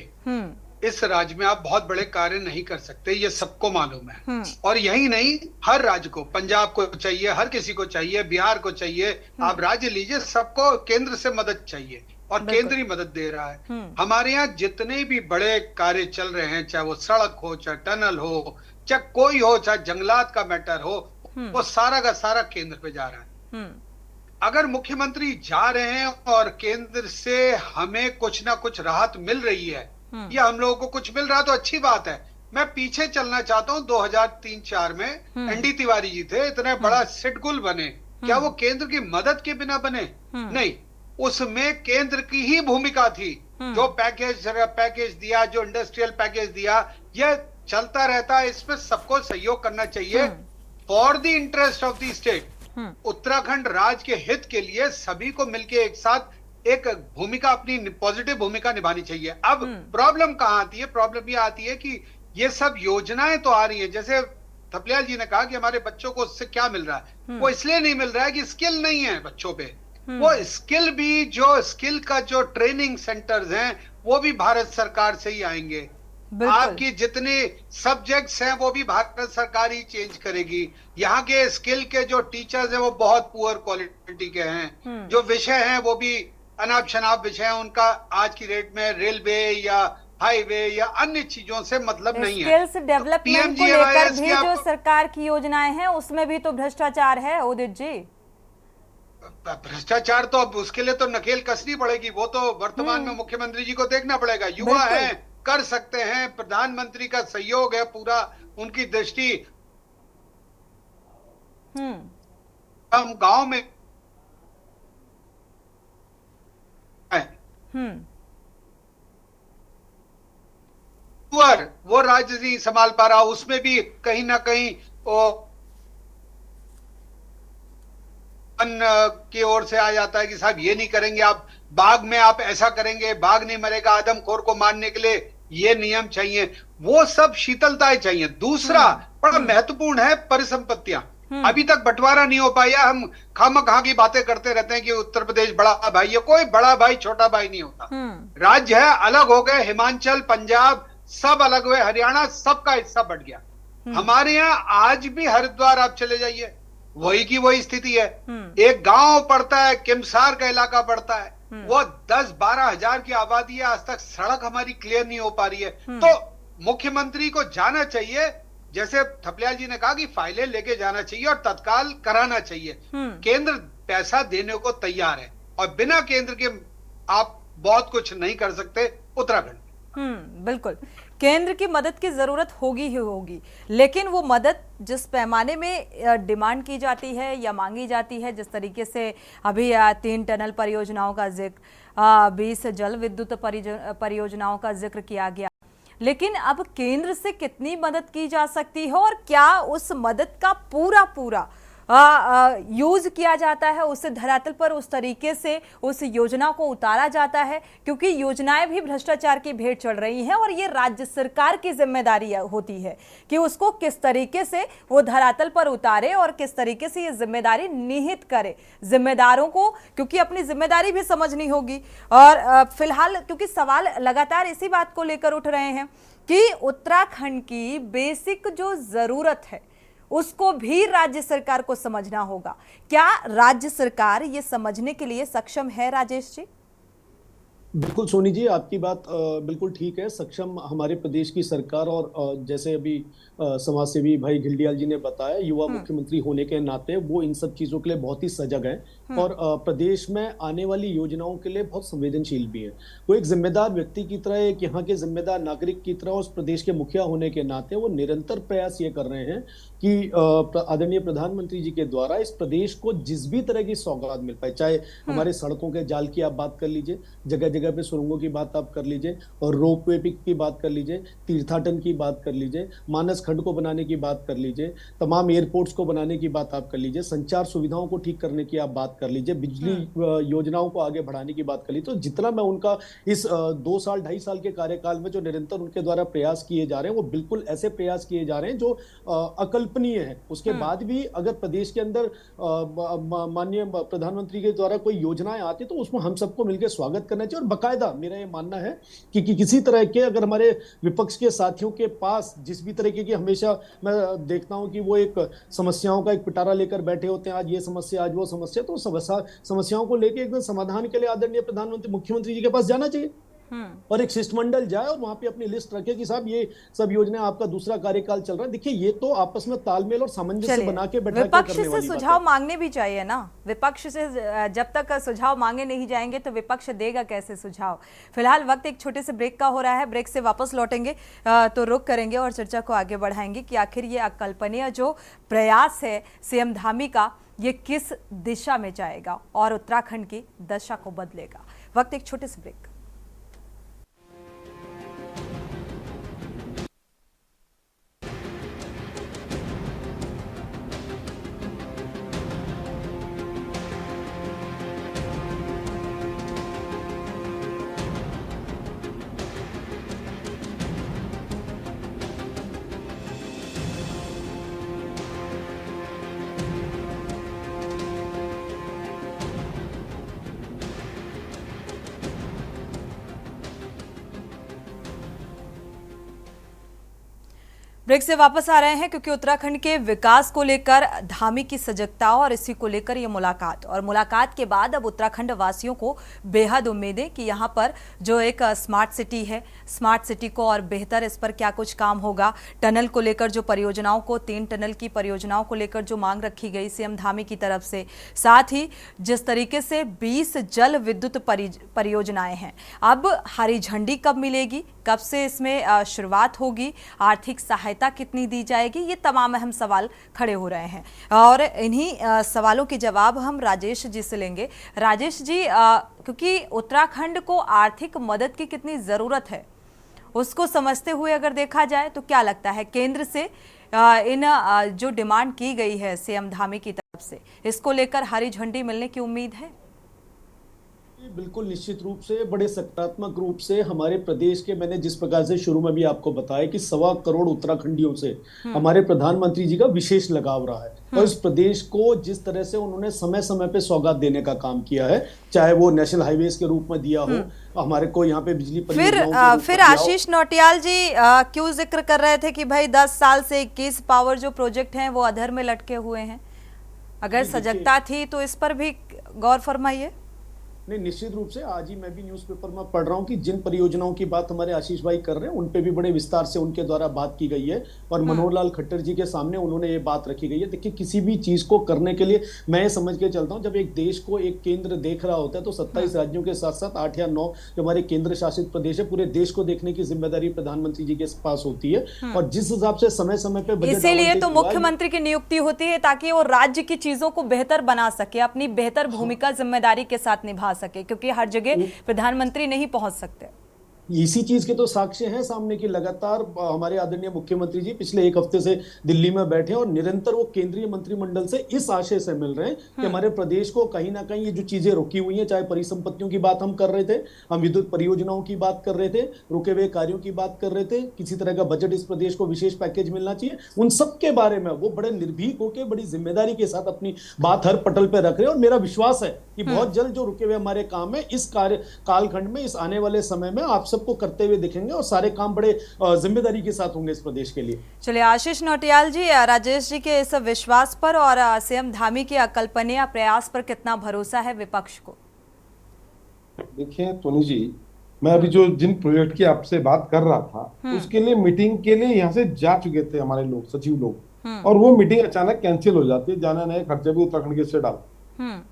इस राज्य में आप बहुत बड़े कार्य नहीं कर सकते, ये सबको मालूम है। और यही नहीं, हर राज्य को, पंजाब को चाहिए, हर किसी को चाहिए, बिहार को चाहिए, आप राज्य लीजिए, सबको केंद्र से मदद चाहिए और केंद्र ही मदद दे रहा है। हमारे यहाँ जितने भी बड़े कार्य चल रहे हैं, चाहे वो सड़क हो, चाहे टनल हो, चाहे कोई हो, चाहे जंगलात का मैटर हो, वो सारा का सारा केंद्र पे जा रहा है। अगर मुख्यमंत्री जा रहे हैं और केंद्र से हमें कुछ ना कुछ राहत मिल रही है या हम लोगों को कुछ मिल रहा तो अच्छी बात है। मैं पीछे चलना चाहता हूँ, 2003-4 में एनडी तिवारी जी थे, इतने बड़ा सिडकुल बने, क्या वो केंद्र की मदद के बिना बने? नहीं, उसमें केंद्र की ही भूमिका थी। जो पैकेज दिया, जो इंडस्ट्रियल पैकेज दिया, यह चलता रहता है, इसमें सबको सहयोग करना चाहिए for the interest of the state. Uttarakhand राज्य के हित के लिए सभी को मिलकर एक साथ एक भूमिका, अपनी पॉजिटिव भूमिका निभानी चाहिए। अब प्रॉब्लम कहाँ आती है? प्रॉब्लम ये आती है कि ये सब योजनाएं तो आ रही है, जैसे थपलियाल जी ने कहा कि हमारे बच्चों को उससे क्या मिल रहा है, वो इसलिए नहीं मिल रहा है कि स्किल नहीं है बच्चों पे। वो स्किल भी, जो स्किल का जो ट्रेनिंग सेंटर्स हैं, वो भी भारत सरकार से ही आएंगे। आपकी जितने सब्जेक्ट्स हैं वो भी भारत सरकार ही चेंज करेगी। यहाँ के स्किल के जो टीचर्स हैं वो बहुत पुअर क्वालिटी के हैं। जो विषय हैं वो भी अनाप शनाप विषय है, उनका आज की डेट में रेलवे या हाईवे या अन्य चीजों से मतलब नहीं है। स्किल्स डेवलपमेंट को लेकर भी जो सरकार की योजनाएं हैं उसमें भी तो भ्रष्टाचार है उदित जी। भ्रष्टाचार तो अब उसके लिए तो नकेल कसनी पड़ेगी, वो तो वर्तमान में मुख्यमंत्री जी को देखना पड़ेगा। युवा हैं, कर सकते हैं, प्रधानमंत्री का सहयोग है पूरा, उनकी दृष्टि। हम गांव में वो राज्य नहीं संभाल पा रहा, उसमें भी कहीं ना कहीं की ओर से आ जाता है कि साहब ये नहीं करेंगे, आप बाघ में आप ऐसा करेंगे, बाघ नहीं मरेगा, आदमखोर को मारने के लिए ये नियम चाहिए, वो सब शीतलताएं चाहिए। दूसरा बड़ा महत्वपूर्ण है परिसंपत्तियां। अभी तक बंटवारा नहीं हो पाया। हम खामखा की बातें करते रहते हैं कि उत्तर प्रदेश बड़ा भाई है। कोई बड़ा भाई छोटा भाई नहीं होता। राज्य है, अलग हो गए, हिमाचल, पंजाब सब अलग हुए, हरियाणा सबका हिस्सा बढ़ गया। हमारे यहाँ आज भी हरिद्वार आप चले जाइए, वही की वही स्थिति है। एक गांव पड़ता है, किमसार का इलाका पड़ता है, वो 10-12 हजार की आबादी है, आज तक सड़क हमारी क्लियर नहीं हो पा रही है। तो मुख्यमंत्री को जाना चाहिए, जैसे थपलियाल जी ने कहा कि फाइलें लेके जाना चाहिए और तत्काल कराना चाहिए। केंद्र पैसा देने को तैयार है और बिना केंद्र के आप बहुत कुछ नहीं कर सकते उत्तराखंड। बिल्कुल, केंद्र की मदद की जरूरत होगी ही होगी, लेकिन वो मदद जिस पैमाने में डिमांड की जाती है या मांगी जाती है, जिस तरीके से अभी 3 टनल परियोजनाओं का जिक्र, 20 जल विद्युत परियोजनाओं का जिक्र किया गया, लेकिन अब केंद्र से कितनी मदद की जा सकती है और क्या उस मदद का पूरा यूज किया जाता है, उससे धरातल पर उस तरीके से उस योजना को उतारा जाता है, क्योंकि योजनाएं भी भ्रष्टाचार की भेंट चढ़ रही हैं और ये राज्य सरकार की जिम्मेदारी होती है कि उसको किस तरीके से वो धरातल पर उतारे और किस तरीके से ये जिम्मेदारी निहित करे जिम्मेदारों को, क्योंकि अपनी जिम्मेदारी भी समझनी होगी। और फिलहाल क्योंकि सवाल लगातार इसी बात को लेकर उठ रहे हैं कि उत्तराखंड की बेसिक जो जरूरत है उसको भी राज्य सरकार को समझना होगा। क्या राज्य सरकार ये समझने के लिए सक्षम है, राजेश जी? बिल्कुल सोनी जी, आपकी बात बिल्कुल ठीक है। सक्षम हमारे प्रदेश की सरकार और जैसे अभी समाजसेवी भाई घिल्डियाल जी ने बताया, युवा मुख्यमंत्री होने के नाते वो इन सब चीजों के लिए बहुत ही सजग हैं और प्रदेश में आने वाली योजनाओं के लिए बहुत संवेदनशील भी है। वो एक जिम्मेदार व्यक्ति की तरह, एक यहाँ के जिम्मेदार नागरिक की तरह, उस प्रदेश के मुखिया होने के नाते वो निरंतर प्रयास ये कर रहे हैं कि आदरणीय प्रधानमंत्री जी के द्वारा इस प्रदेश को जिस भी तरह की सौगात मिल पाए, चाहे हमारे सड़कों के जाल की आप बात कर लीजिए, जगह जगह पे सुरंगों की बात आप कर लीजिए और रोपवे की बात कर लीजिए, तीर्थाटन की बात कर लीजिए, मानस खंड को बनाने की बात कर लीजिए, तमाम एयरपोर्ट्स को बनाने की बात आप कर लीजिए, संचार सुविधाओं को ठीक करने की आप बात कर लीजिए, बिजली योजनाओं को आगे बढ़ाने की बात कर लीजिए। तो जितना मैं उनका इस 2 साल 2.5 साल के कार्यकाल में जो निरंतर उनके द्वारा प्रयास किए जा रहे हैं, वो बिल्कुल ऐसे प्रयास किए जा रहे हैं जो अकल्पनीय है। उसके बाद भी अगर प्रदेश के अंदर माननीय प्रधानमंत्री के द्वारा कोई योजनाएं आती तो उसमें हम सबको मिलकर स्वागत करना चाहिए। और बाकायदा मेरा ये मानना है कि किसी तरह के अगर हमारे विपक्ष के साथियों के पास जिस भी तरीके की, हमेशा मैं देखता हूं कि वो एक समस्याओं का एक पिटारा लेकर बैठे होते हैं, आज ये समस्या आज वो समस्या, तो समस्याओं को लेकर एकदम समाधान के लिए आदरणीय प्रधानमंत्री मुख्यमंत्री जी के पास जाना चाहिए और एक शिष्टमंडल जाए और वहां पे अपनी लिस्ट रखे कि साहब ये सब योजना आपका दूसरा कार्यकाल चल रहा है। देखिए, ये तो आपस में तालमेल और सामंजस्य बना के बैठा विपक्ष से सुझाव मांगने भी चाहिए ना। विपक्ष से जब तक सुझाव मांगे नहीं जाएंगे तो विपक्ष देगा कैसे सुझाव। फिलहाल वक्त एक छोटे से ब्रेक का हो रहा है, ब्रेक से वापस लौटेंगे तो रुक करेंगे और चर्चा को आगे बढ़ाएंगे कि आखिर ये अकल्पनीय जो प्रयास है सीएम धामी का, ये किस दिशा में जाएगा और उत्तराखंड की दशा को बदलेगा। वक्त एक छोटे से ब्रेक। ब्रेक से वापस आ रहे हैं क्योंकि उत्तराखंड के विकास को लेकर धामी की सजगता और इसी को लेकर ये मुलाकात के बाद अब उत्तराखंड वासियों को बेहद उम्मीदें कि यहाँ पर जो एक स्मार्ट सिटी है, स्मार्ट सिटी को और बेहतर इस पर क्या कुछ काम होगा। टनल को लेकर जो परियोजनाओं को, 3 टनल की परियोजनाओं को लेकर जो मांग रखी गई सीएम धामी की तरफ से, साथ ही जिस तरीके से 20 जल विद्युत परियोजनाएं हैं, अब हरी झंडी कब मिलेगी, कब से इसमें शुरुआत होगी, आर्थिक सहायता कितनी दी जाएगी, ये तमाम अहम सवाल खड़े हो रहे हैं और इन्हीं सवालों के जवाब हम राजेश जी से लेंगे। राजेश जी, क्योंकि उत्तराखंड को आर्थिक मदद की कितनी ज़रूरत है उसको समझते हुए अगर देखा जाए तो क्या लगता है केंद्र से इन जो डिमांड की गई है सीएम धामी की तरफ से, इसको लेकर हरी झंडी मिलने की उम्मीद है? बिल्कुल निश्चित रूप से बड़े सकारात्मक रूप से हमारे प्रदेश के, मैंने जिस प्रकार से शुरू में भी आपको बताया कि 1.25 करोड़ उत्तराखंडियों से हमारे प्रधानमंत्री जी का विशेष लगाव रहा है और इस प्रदेश को जिस तरह से उन्होंने समय समय पे सौगात देने का काम किया है, चाहे वो नेशनल हाईवेज के रूप में दिया हो, हमारे को यहाँ पे बिजली फिर आशीष नौटियाल जी क्यों जिक्र कर रहे थे कि भाई 10 साल से 21 पावर जो प्रोजेक्ट हैं वो अधर में लटके हुए हैं? अगर सजगता थी तो इस पर भी गौर फरमाइए। नहीं, निश्चित रूप से आज ही मैं भी न्यूज़पेपर में पढ़ रहा हूँ कि जिन परियोजनाओं की बात हमारे आशीष भाई कर रहे हैं उन पे भी बड़े विस्तार से उनके द्वारा बात की गई है और मनोहर लाल खट्टर जी के सामने उन्होंने ये बात रखी गई है। देखिए, किसी भी चीज को करने के लिए मैं समझ के चलता हूँ, जब एक देश को एक केंद्र देख रहा होता है तो 27 राज्यों के साथ साथ 8 या 9 जो हमारे केंद्र शासित प्रदेश है, पूरे देश को देखने की जिम्मेदारी प्रधानमंत्री जी के पास होती है और जिस हिसाब से समय समय पे इसीलिए तो मुख्यमंत्री की नियुक्ति होती है ताकि वो राज्य की चीजों को बेहतर बना सके, अपनी बेहतर भूमिका जिम्मेदारी के साथ निभा सके, क्योंकि हर जगह प्रधानमंत्री नहीं पहुंच सकते। इसी चीज के तो साक्ष्य हैं सामने की लगातार हमारे आदरणीय मुख्यमंत्री जी पिछले एक हफ्ते से दिल्ली में बैठे और निरंतर वो केंद्रीय मंत्रिमंडल से इस आशय से मिल रहे हैं कि हमारे प्रदेश को कहीं ना कहीं ये जो चीजें रुकी हुई हैं, चाहे परिसंपत्तियों की बात हम कर रहे थे, हम विद्युत परियोजनाओं की बात कर रहे थे, रुके हुए कार्यों की बात कर रहे थे, किसी तरह का बजट इस प्रदेश को विशेष पैकेज मिलना चाहिए, उन सब के बारे में वो बड़े निर्भीक होकर बड़ी जिम्मेदारी के साथ अपनी बात हर पटल पर रख रहे हैं और मेरा विश्वास है कि बहुत जल्द जो रुके हुए हमारे काम है इस कार्य कालखंड में, इस आने वाले समय में आप सबको करते हुए दिखेंगे और सारे काम बड़े जिम्मेदारी के साथ होंगे इस प्रदेश के लिए। चलिए आशीष नौटियाल जी, राजेश जी के इस विश्वास पर और सीएम धामी के अकल्पनीय प्रयास पर कितना भरोसा है विपक्ष को? देखिए टोनी जी, मैं अभी जो जिन प्रोजेक्ट की आपसे बात कर रहा था उसके लिए मीटिंग के लिए यहाँ से जा चुके थे हमारे लोग, सचिव लोग, और वो मीटिंग अचानक कैंसिल हो जाती है, जाने नए खर्चे भी उत्तराखंड के से डाल।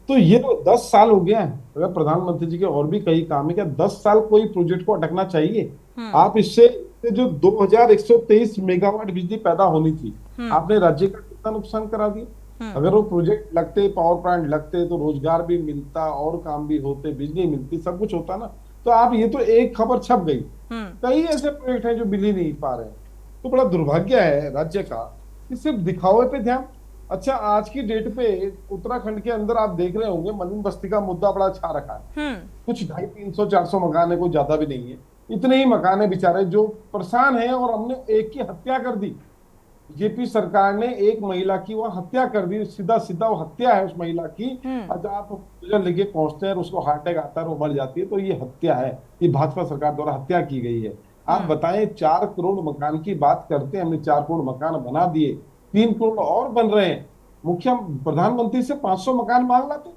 तो ये तो 10 साल हो गया है। अगर प्रधानमंत्री जी के और भी कई काम है, क्या 10 साल कोई प्रोजेक्ट को अटकना चाहिए? आप इससे जो 2123 मेगावाट बिजली पैदा होनी थी, आपने राज्य का कितना नुकसान करा दिया। अगर वो प्रोजेक्ट लगते, पावर प्लांट लगते तो रोजगार भी मिलता और काम भी होते, बिजली मिलती, सब कुछ होता ना। तो आप ये तो एक खबर छप गई, कई ऐसे प्रोजेक्ट हैं जो बिजली नहीं पा रहे हैं। तो बड़ा दुर्भाग्य है राज्य का कि सिर्फ दिखावे पे ध्यान। अच्छा, आज की डेट पे उत्तराखंड के अंदर आप देख रहे होंगे मलिन बस्ती का मुद्दा बड़ा छा रखा है। कुछ 250-300-400 मकान है, कोई ज्यादा भी नहीं है, इतने ही मकान है बेचारे जो परेशान हैं। और हमने एक की हत्या कर दी, बीजेपी सरकार ने एक महिला की वो हत्या कर दी, सीधा सीधा वो हत्या है उस महिला की। अच्छा, आप लेके पहुंचते हैं, उसको हार्ट अटैक आता है, वो मर जाती है, तो ये हत्या है, ये भाजपा सरकार द्वारा हत्या की गई है। आप बताएं, 4 करोड़ मकान की बात करते हैं, हमने 4 करोड़ मकान बना दिए, 3 करोड़ और बन रहे हैं। मुख्य प्रधानमंत्री से 500 मकान मांग लाते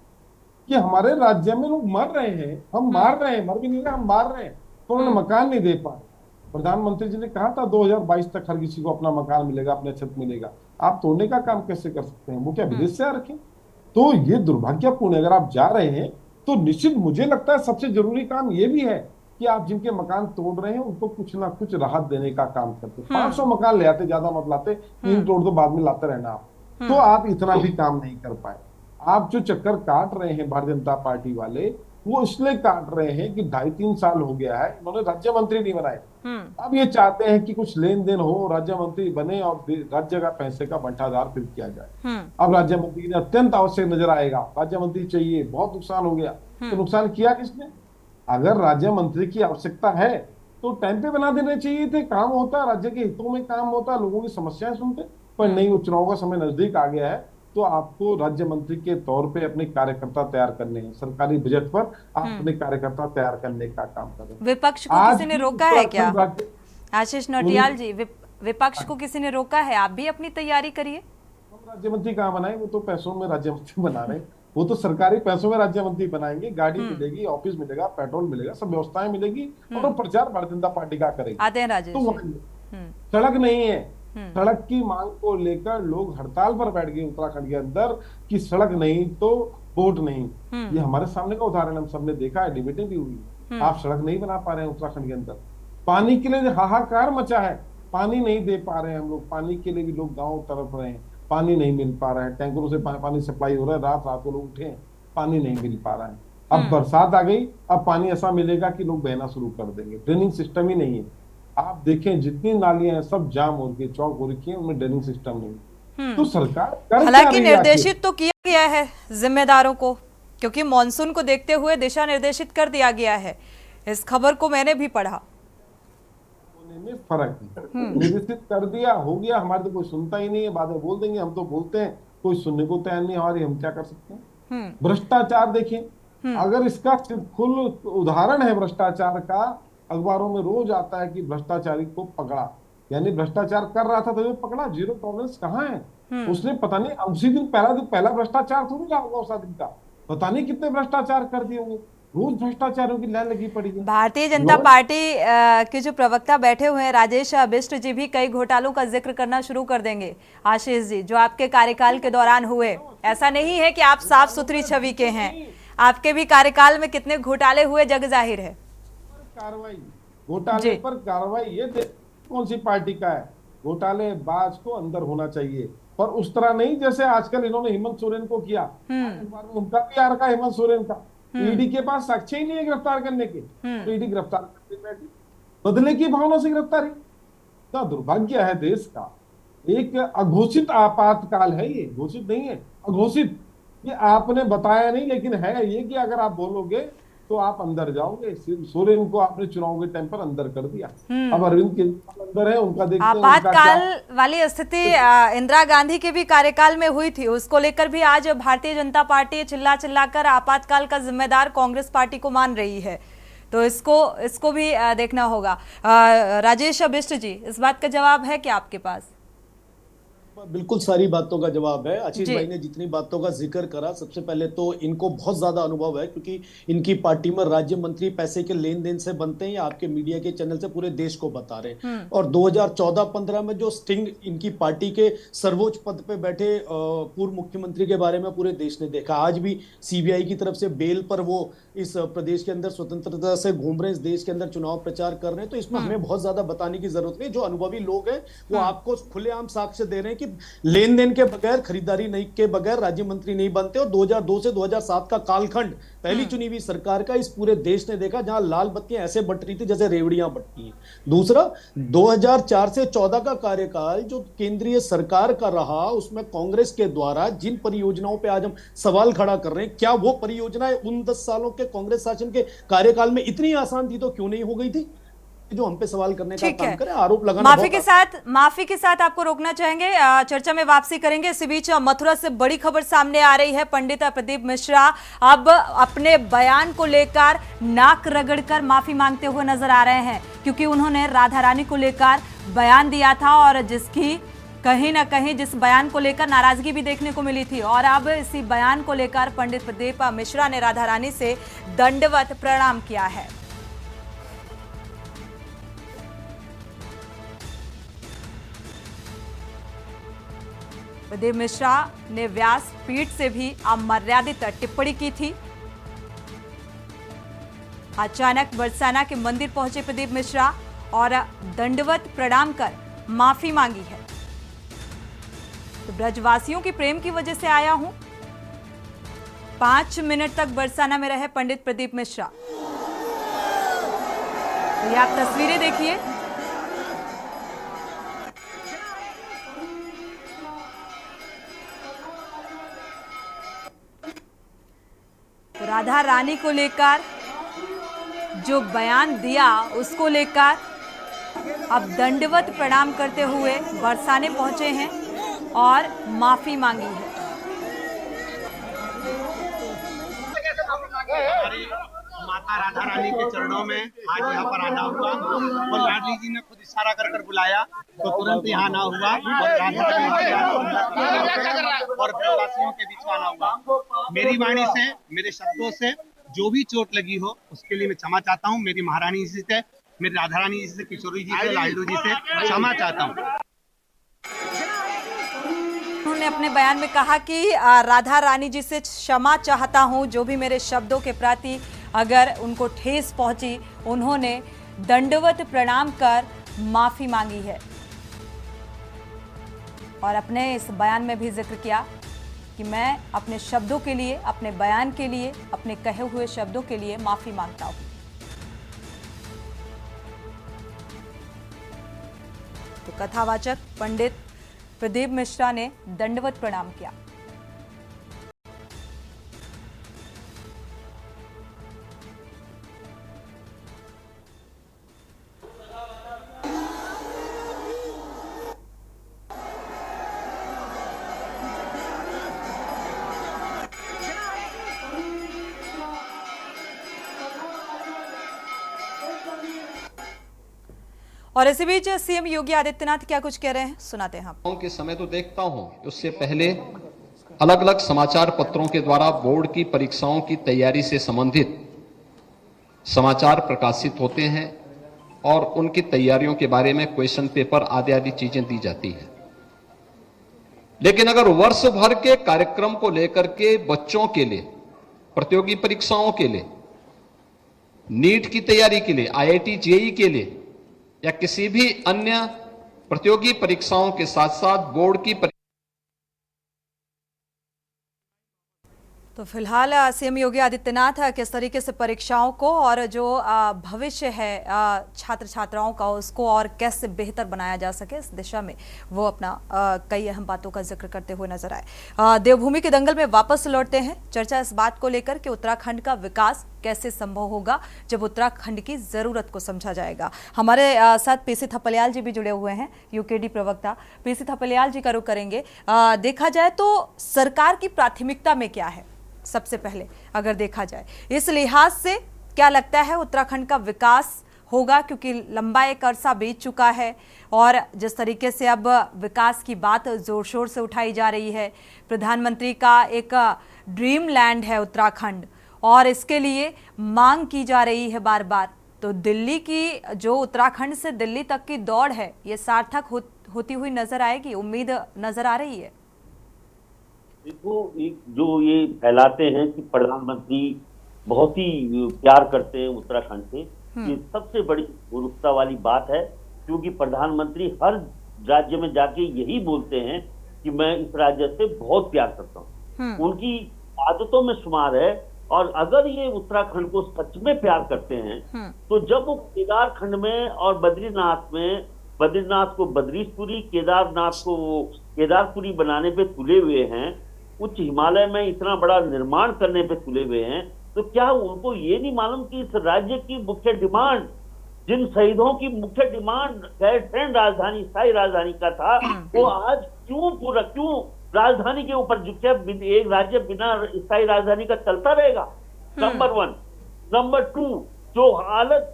कि हमारे राज्य में लोग मर रहे हैं, हम मार रहे हैं, मर भी नहीं रहे, हम मार रहे हैं, तो उन्होंने मकान नहीं दे पाए। प्रधानमंत्री जी ने कहा था 2022 तक हर किसी को अपना मकान मिलेगा, अपने छत मिलेगा। आप तोड़ने का काम कैसे कर सकते हैं? वो क्या विदेश से आ रखे? तो ये दुर्भाग्यपूर्ण। अगर आप जा रहे हैं तो निश्चित मुझे लगता है सबसे जरूरी काम ये भी है कि आप जिनके मकान तोड़ रहे हैं उनको कुछ ना कुछ राहत देने का काम करते। 500 मकान ले आते, ज्यादा मत लाते, 3 तोड़ दो, बाद में लाते रहना आप। तो आप इतना भी काम नहीं कर पाए। आप जो चक्कर काट रहे हैं भारतीय जनता पार्टी वाले, वो इसलिए काट रहे हैं कि 2.5-3 साल हो गया है इन्होंने राज्य मंत्री नहीं बनाए। अब ये चाहते हैं कि कुछ लेन देन हो, राज्य मंत्री बने और राज्य का पैसे का बंटाधार फिर किया जाए। अब राज्य मंत्री ने अत्यंत आवश्यक नजर आएगा, राज्य मंत्री चाहिए, बहुत नुकसान हो गया। तो नुकसान किया किसने? अगर राज्य मंत्री की आवश्यकता है तो टाइम पे बना देने चाहिए थे, काम होता, राज्य के हितों में काम होता, लोगों की समस्याएं सुनते। पर नहीं, वो चुनाव का समय नजदीक आ गया है तो आपको राज्य मंत्री के तौर पे अपने कार्यकर्ता तैयार करने हैं। सरकारी बजट पर आप अपने कार्यकर्ता तैयार करने का काम करें। विपक्ष को किसी ने रोका है क्या? आशीष नौटियाल जी, विपक्ष को किसी ने रोका है? आप भी अपनी तैयारी करिए। हम राज्य मंत्री कहाँ बनाए? वो तो पैसों में राज्य मंत्री बना रहे हैं, वो तो सरकारी पैसों में राज्य मंत्री बनाएंगे। गाड़ी मिलेगी, ऑफिस मिलेगा, पेट्रोल मिलेगा, सब व्यवस्थाएं मिलेगी और प्रचार भारतीय जनता पार्टी का करेगी। आते हैं राजेश। तो सड़क नहीं है, सड़क की मांग को लेकर लोग हड़ताल पर बैठ गए उत्तराखंड के अंदर कि सड़क नहीं तो वोट नहीं। ये हमारे सामने का उदाहरण हम सबने देखा है, डिबेटें भी हुई। आप सड़क नहीं बना पा रहे हैं उत्तराखंड के अंदर। पानी के लिए हाहाकार मचा है, पानी नहीं दे पा रहे हैं हम लोग। पानी के लिए भी लोग गाँव तरफ रहे हैं, पानी नहीं मिल पा रहा है। टैंकरों से पानी सप्लाई हो रहा है, रात रात को लोग उठे हैं, पानी नहीं मिल पा रहा है। अब बरसात आ गई, अब पानी ऐसा मिलेगा कि लोग बहना शुरू कर देंगे। ड्रेनिंग सिस्टम ही नहीं है। आप देखें जितनी नालियां हैं सब जाम हो रही है, चौक हो रखी है, उनमें ड्रेनिंग सिस्टम नहीं। तो सरकार हालांकि निर्देशित तो किया गया है जिम्मेदारों को क्योंकि मॉनसून को देखते हुए दिशा निर्देशित कर दिया गया है। इस खबर को मैंने भी पढ़ा। में फर्क है, निर्देशित कर दिया, हो गया, हमारे तो कोई सुनता ही नहीं है, बाद में बोल देंगे, हम तो बोलते हैं, कोई सुनने को तैयार नहीं हमारी, हम क्या कर सकते हैं। भ्रष्टाचार देखिए, अगर इसका फुल उदाहरण है भ्रष्टाचार का, अखबारों में रोज आता है कि भ्रष्टाचारी को पकड़ा, यानी भ्रष्टाचार कर रहा था तो पकड़ा। जीरो टॉलरेंस कहाँ है? उसने पता नहीं उसी दिन पहला भ्रष्टाचार थोड़ी रहा होगा उस आदमी का, पता नहीं कितने भ्रष्टाचार कर दिए होंगे, रोज भ्रष्टाचारियों की लाइन लगी पड़ी है। भारतीय जनता पार्टी के जो प्रवक्ता बैठे हुए हैं राजेश बिष्ट जी भी कई घोटालों का जिक्र करना शुरू कर देंगे। आशीष जी, जो आपके कार्यकाल के दौरान हुए, ऐसा नहीं है कि आप साफ सुथरी छवि के हैं, आपके भी कार्यकाल में कितने घोटाले हुए जग जाहिर है। कार्रवाई घोटाले पर कार्रवाई, ये कौन सी पार्टी का है? घोटालेबाज को अंदर होना चाहिए, पर उस तरह नहीं जैसे आजकल इन्होंने हेमंत सोरेन को किया। उनका भी आ रखा हेमंत सोरेन का, ईडी के पास साक्ष्य ही नहीं है गिरफ्तार करने के, तो ईडी गिरफ्तार करने बैठी, बदले की भावना से गिरफ्तारी। क्या दुर्भाग्य है देश का। एक अघोषित आपातकाल है ये, घोषित नहीं है, अघोषित। ये आपने बताया नहीं, लेकिन है ये कि अगर आप बोलोगे तो आप अंदर जाओगे। सोरेन को आपने चुनाव के टाइम पर अंदर कर दिया, अब अरविंद केजरीवाल अंदर है, उनका देखते हैं। आपातकाल वाली स्थिति इंदिरा गांधी के भी कार्यकाल में हुई थी, उसको लेकर भी आज भारतीय जनता पार्टी चिल्ला चिल्लाकर आपातकाल का जिम्मेदार कांग्रेस पार्टी को मान रही है, तो इसको भी देखना होगा। राजेश बिष्ट जी, इस बात का जवाब है क्या आपके पास? बिल्कुल सारी बातों का जवाब है। आशीष भाई ने जितनी बातों का जिक्र करा, सबसे पहले तो इनको बहुत ज्यादा अनुभव है, क्योंकि इनकी पार्टी में राज्य मंत्री पैसे के लेन देन से बनते हैं, या आपके मीडिया के चैनल से पूरे देश को बता रहे हैं। और 2014-15 में जो स्टिंग इनकी पार्टी के सर्वोच्च पद पे बैठे पूर्व मुख्यमंत्री के बारे में पूरे देश ने देखा। आज भी सीबीआई की तरफ से बेल पर वो इस प्रदेश के अंदर स्वतंत्रता से घूम रहे हैं, इस देश के अंदर चुनाव प्रचार कर रहे हैं। तो इसमें हमें बहुत ज्यादा बताने की जरूरत नहीं। जो अनुभवी लोग हैं वो आपको खुलेआम साक्ष्य दे रहे हैं कि लेन देन के बगैर, खरीदारी नहीं के बगैर राज्य मंत्री नहीं बनते। और 2002 से 2007 का कालखंड पहली चुनी हुई सरकार का इस पूरे देश ने देखा, जहां लाल बत्तियां ऐसे बट रही थी जैसे रेवड़ियां बटती हैं। दूसरा, 2004 से 14 का कार्यकाल जो केंद्रीय सरकार का रहा, उसमें कांग्रेस के द्वारा जिन परियोजनाओं पे आज हम सवाल खड़ा कर रहे हैं, क्या वो परियोजनाएं उन 10 सालों के कांग्रेस शासन के कार्यकाल में इतनी आसान थी तो क्यों नहीं हो गई थी? जो हम पे सवाल करने का काम करे, आरोप लगाना। माफी के साथ आपको रोकना चाहेंगे, चर्चा में वापसी करेंगे। इसी बीच मथुरा से बड़ी खबर सामने आ रही है। पंडित प्रदीप मिश्रा अब अपने बयान को लेकर नाक रगड़कर माफी मांगते हुए नजर आ रहे हैं, क्योंकि उन्होंने राधा रानी को लेकर बयान दिया था और जिसकी कहीं ना कहीं जिस बयान को लेकर नाराजगी भी देखने को मिली थी। और अब इसी बयान को लेकर पंडित प्रदीप मिश्रा ने राधा रानी से दंडवत प्रणाम किया है। प्रदीप मिश्रा ने व्यास पीठ से भी अमर्यादित टिप्पणी की थी। अचानक बरसाना के मंदिर पहुंचे प्रदीप मिश्रा और दंडवत प्रणाम कर माफी मांगी है। तो ब्रजवासियों की प्रेम की वजह से आया हूं। 5 मिनट तक बरसाना में रहे पंडित प्रदीप मिश्रा। तो ये आप तस्वीरें देखिए। तो राधा रानी को लेकर जो बयान दिया, उसको लेकर अब दंडवत प्रणाम करते हुए बरसाने पहुंचे हैं और माफी मांगी है। माता राधा रानी के चरणों में आज यहाँ पर आना हुआ और लाडली जी ने खुद इशारा कर कर बुलाया तो तुरंत यहाँ आना हुआ और राधा रानी और ब्रजवासियों के बीच आना हुआ। मेरी वाणी से, मेरे शब्दों से जो भी चोट लगी हो उसके लिए मैं क्षमा चाहता हूँ। मेरी महारानी जी से, मेरी राधा रानी जी से, किशोरी जी से, लाडलू जी से क्षमा चाहता हूँ। उन्होंने अपने बयान में कहा कि राधा रानी जी से क्षमा चाहता हूं, जो भी मेरे शब्दों के प्रति अगर उनको ठेस पहुंची, उन्होंने दंडवत प्रणाम कर माफी मांगी है। और अपने इस बयान में भी जिक्र किया कि मैं अपने शब्दों के लिए, अपने बयान के लिए, अपने कहे हुए शब्दों के लिए माफी मांगता हूं। तो कथावाचक पंडित प्रदीप मिश्रा ने दंडवत प्रणाम किया। और इसी बीच सीएम योगी आदित्यनाथ क्या कुछ कह रहे हैं, सुनाते हैं आप। के समय तो देखता हूं, उससे पहले अलग अलग समाचार पत्रों के द्वारा बोर्ड की परीक्षाओं की तैयारी से संबंधित समाचार प्रकाशित होते हैं और उनकी तैयारियों के बारे में क्वेश्चन पेपर आदि आदि चीजें दी जाती है। लेकिन अगर वर्ष भर के कार्यक्रम को लेकर के बच्चों के लिए, प्रतियोगी परीक्षाओं के लिए, नीट की तैयारी के लिए, आईआईटी जेईई के लिए या किसी भी अन्य प्रतियोगी परीक्षाओं के साथ साथ बोर्ड की तो फिलहाल सीएम योगी आदित्यनाथ किस तरीके से परीक्षाओं को और जो भविष्य है छात्र छात्राओं का उसको और कैसे बेहतर बनाया जा सके इस दिशा में वो अपना कई अहम बातों का जिक्र करते हुए नजर आए। देवभूमि के दंगल में वापस लौटते हैं। चर्चा इस बात को लेकर कि उत्तराखंड का विकास कैसे संभव होगा जब उत्तराखंड की जरूरत को समझा जाएगा। हमारे साथ पीसी थपलियाल जी भी जुड़े हुए हैं, यूकेडी प्रवक्ता। पीसी थपलियाल जी का रुख करेंगे। देखा जाए तो सरकार की प्राथमिकता में क्या है सबसे पहले अगर देखा जाए, इस लिहाज से क्या लगता है उत्तराखंड का विकास होगा, क्योंकि लंबा एक अरसा बीत चुका है और जिस तरीके से अब विकास की बात जोर शोर से उठाई जा रही है, प्रधानमंत्री का एक ड्रीम लैंड है उत्तराखंड और इसके लिए मांग की जा रही है बार बार, तो दिल्ली की जो उत्तराखंड से दिल्ली तक की दौड़ है ये सार्थक होती हुई नजर आएगी, उम्मीद नजर आ रही है। देखो, जो ये फैलाते हैं कि प्रधानमंत्री बहुत ही प्यार करते हैं उत्तराखंड से, ये सबसे बड़ी मूर्खता वाली बात है, क्योंकि प्रधानमंत्री हर राज्य में जाके यही बोलते हैं कि मैं इस राज्य से बहुत प्यार करता हूँ। उनकी आदतों में शुमार है। और अगर ये उत्तराखंड को सच में प्यार करते हैं तो जब वो केदारखंड में और बद्रीनाथ में, बद्रीनाथ को बद्रीशपुरी, केदारनाथ को केदारपुरी बनाने पे तुले हुए हैं, उच्च हिमालय में इतना बड़ा निर्माण करने पे तुले हुए हैं, तो क्या उनको ये नहीं मालूम कि इस राज्य की मुख्य डिमांड, जिन शहीदों की मुख्य डिमांड गैरसैंण राजधानी, स्थायी राजधानी का था, वो आज क्यों राजधानी के ऊपर जो क्या एक राज्य बिना स्थायी राजधानी का चलता रहेगा? नंबर 1। नंबर 2, जो हालत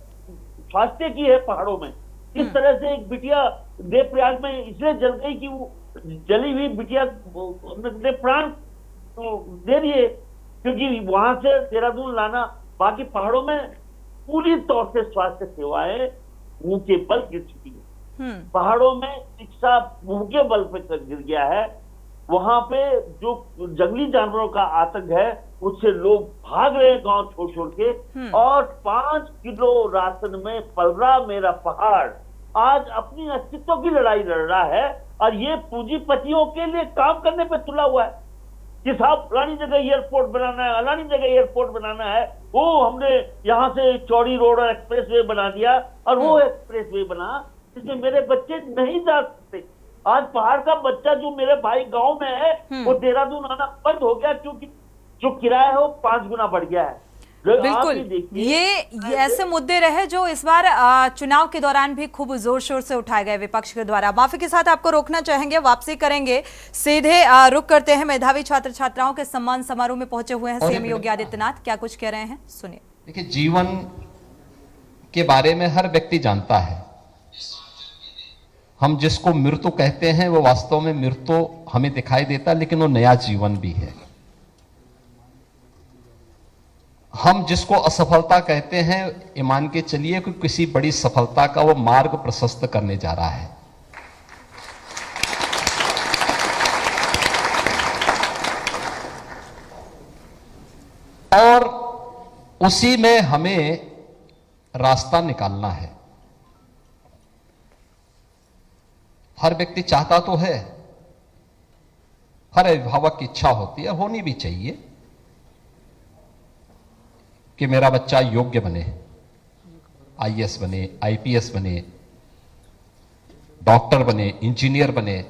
स्वास्थ्य की है पहाड़ों में, किस तरह से एक बिटिया देवप्रयाग में इसलिए जल गई कि वो जली हुई बिटिया ने प्राण दे दिए, क्योंकि वहां से देहरादून लाना, बाकी पहाड़ों में पूरी तौर से स्वास्थ्य सेवाएं मुंह के बल गिर चुकी है। पहाड़ों में शिक्षा मुंह के बल पे गिर गया है। वहां पे जो जंगली जानवरों का आतंक है उससे लोग भाग रहे हैं गांव छोड़ छोड़ के, और 5 किलो राशन में पल रहा मेरा पहाड़ आज अपनी अस्तित्व की लड़ाई लड़ रहा है, और ये पूंजीपतियों के लिए काम करने पे तुला हुआ है कि साहब फलानी जगह एयरपोर्ट बनाना है, फलानी जगह एयरपोर्ट बनाना है, वो हमने यहाँ से चौड़ी रोड और एक्सप्रेसवे बना दिया, और वो एक्सप्रेसवे बना जिसमें मेरे बच्चे नहीं जा सकते। आज पहाड़ का बच्चा जो मेरे भाई गांव में है वो देहरादून आना बंद हो गया, क्योंकि जो किराया है वो 5 गुना बढ़ गया है। बिल्कुल, ये ऐसे मुद्दे रहे जो इस बार चुनाव के दौरान भी खूब जोर शोर से उठाए गए विपक्ष के द्वारा। माफी के साथ आपको रोकना चाहेंगे, वापसी करेंगे, सीधे रुक करते हैं। मेधावी छात्र छात्राओं के सम्मान समारोह में पहुंचे हुए हैं सीएम योगी आदित्यनाथ, क्या कुछ कह रहे हैं सुनिए। देखिए, जीवन के बारे में हर व्यक्ति जानता है। हम जिसको मृत्यु कहते हैं वो वास्तव में मृत्यु हमें दिखाई देता, लेकिन वो नया जीवन भी है। हम जिसको असफलता कहते हैं, ये मान के चलिए कि किसी बड़ी सफलता का वो मार्ग प्रशस्त करने जा रहा है। और उसी में हमें रास्ता निकालना है। हर व्यक्ति चाहता तो है, हर अभिभावक की इच्छा होती है, होनी भी चाहिए कि मेरा बच्चा योग्य बने, आईएएस बने, आईपीएस बने, डॉक्टर बने, इंजीनियर बने।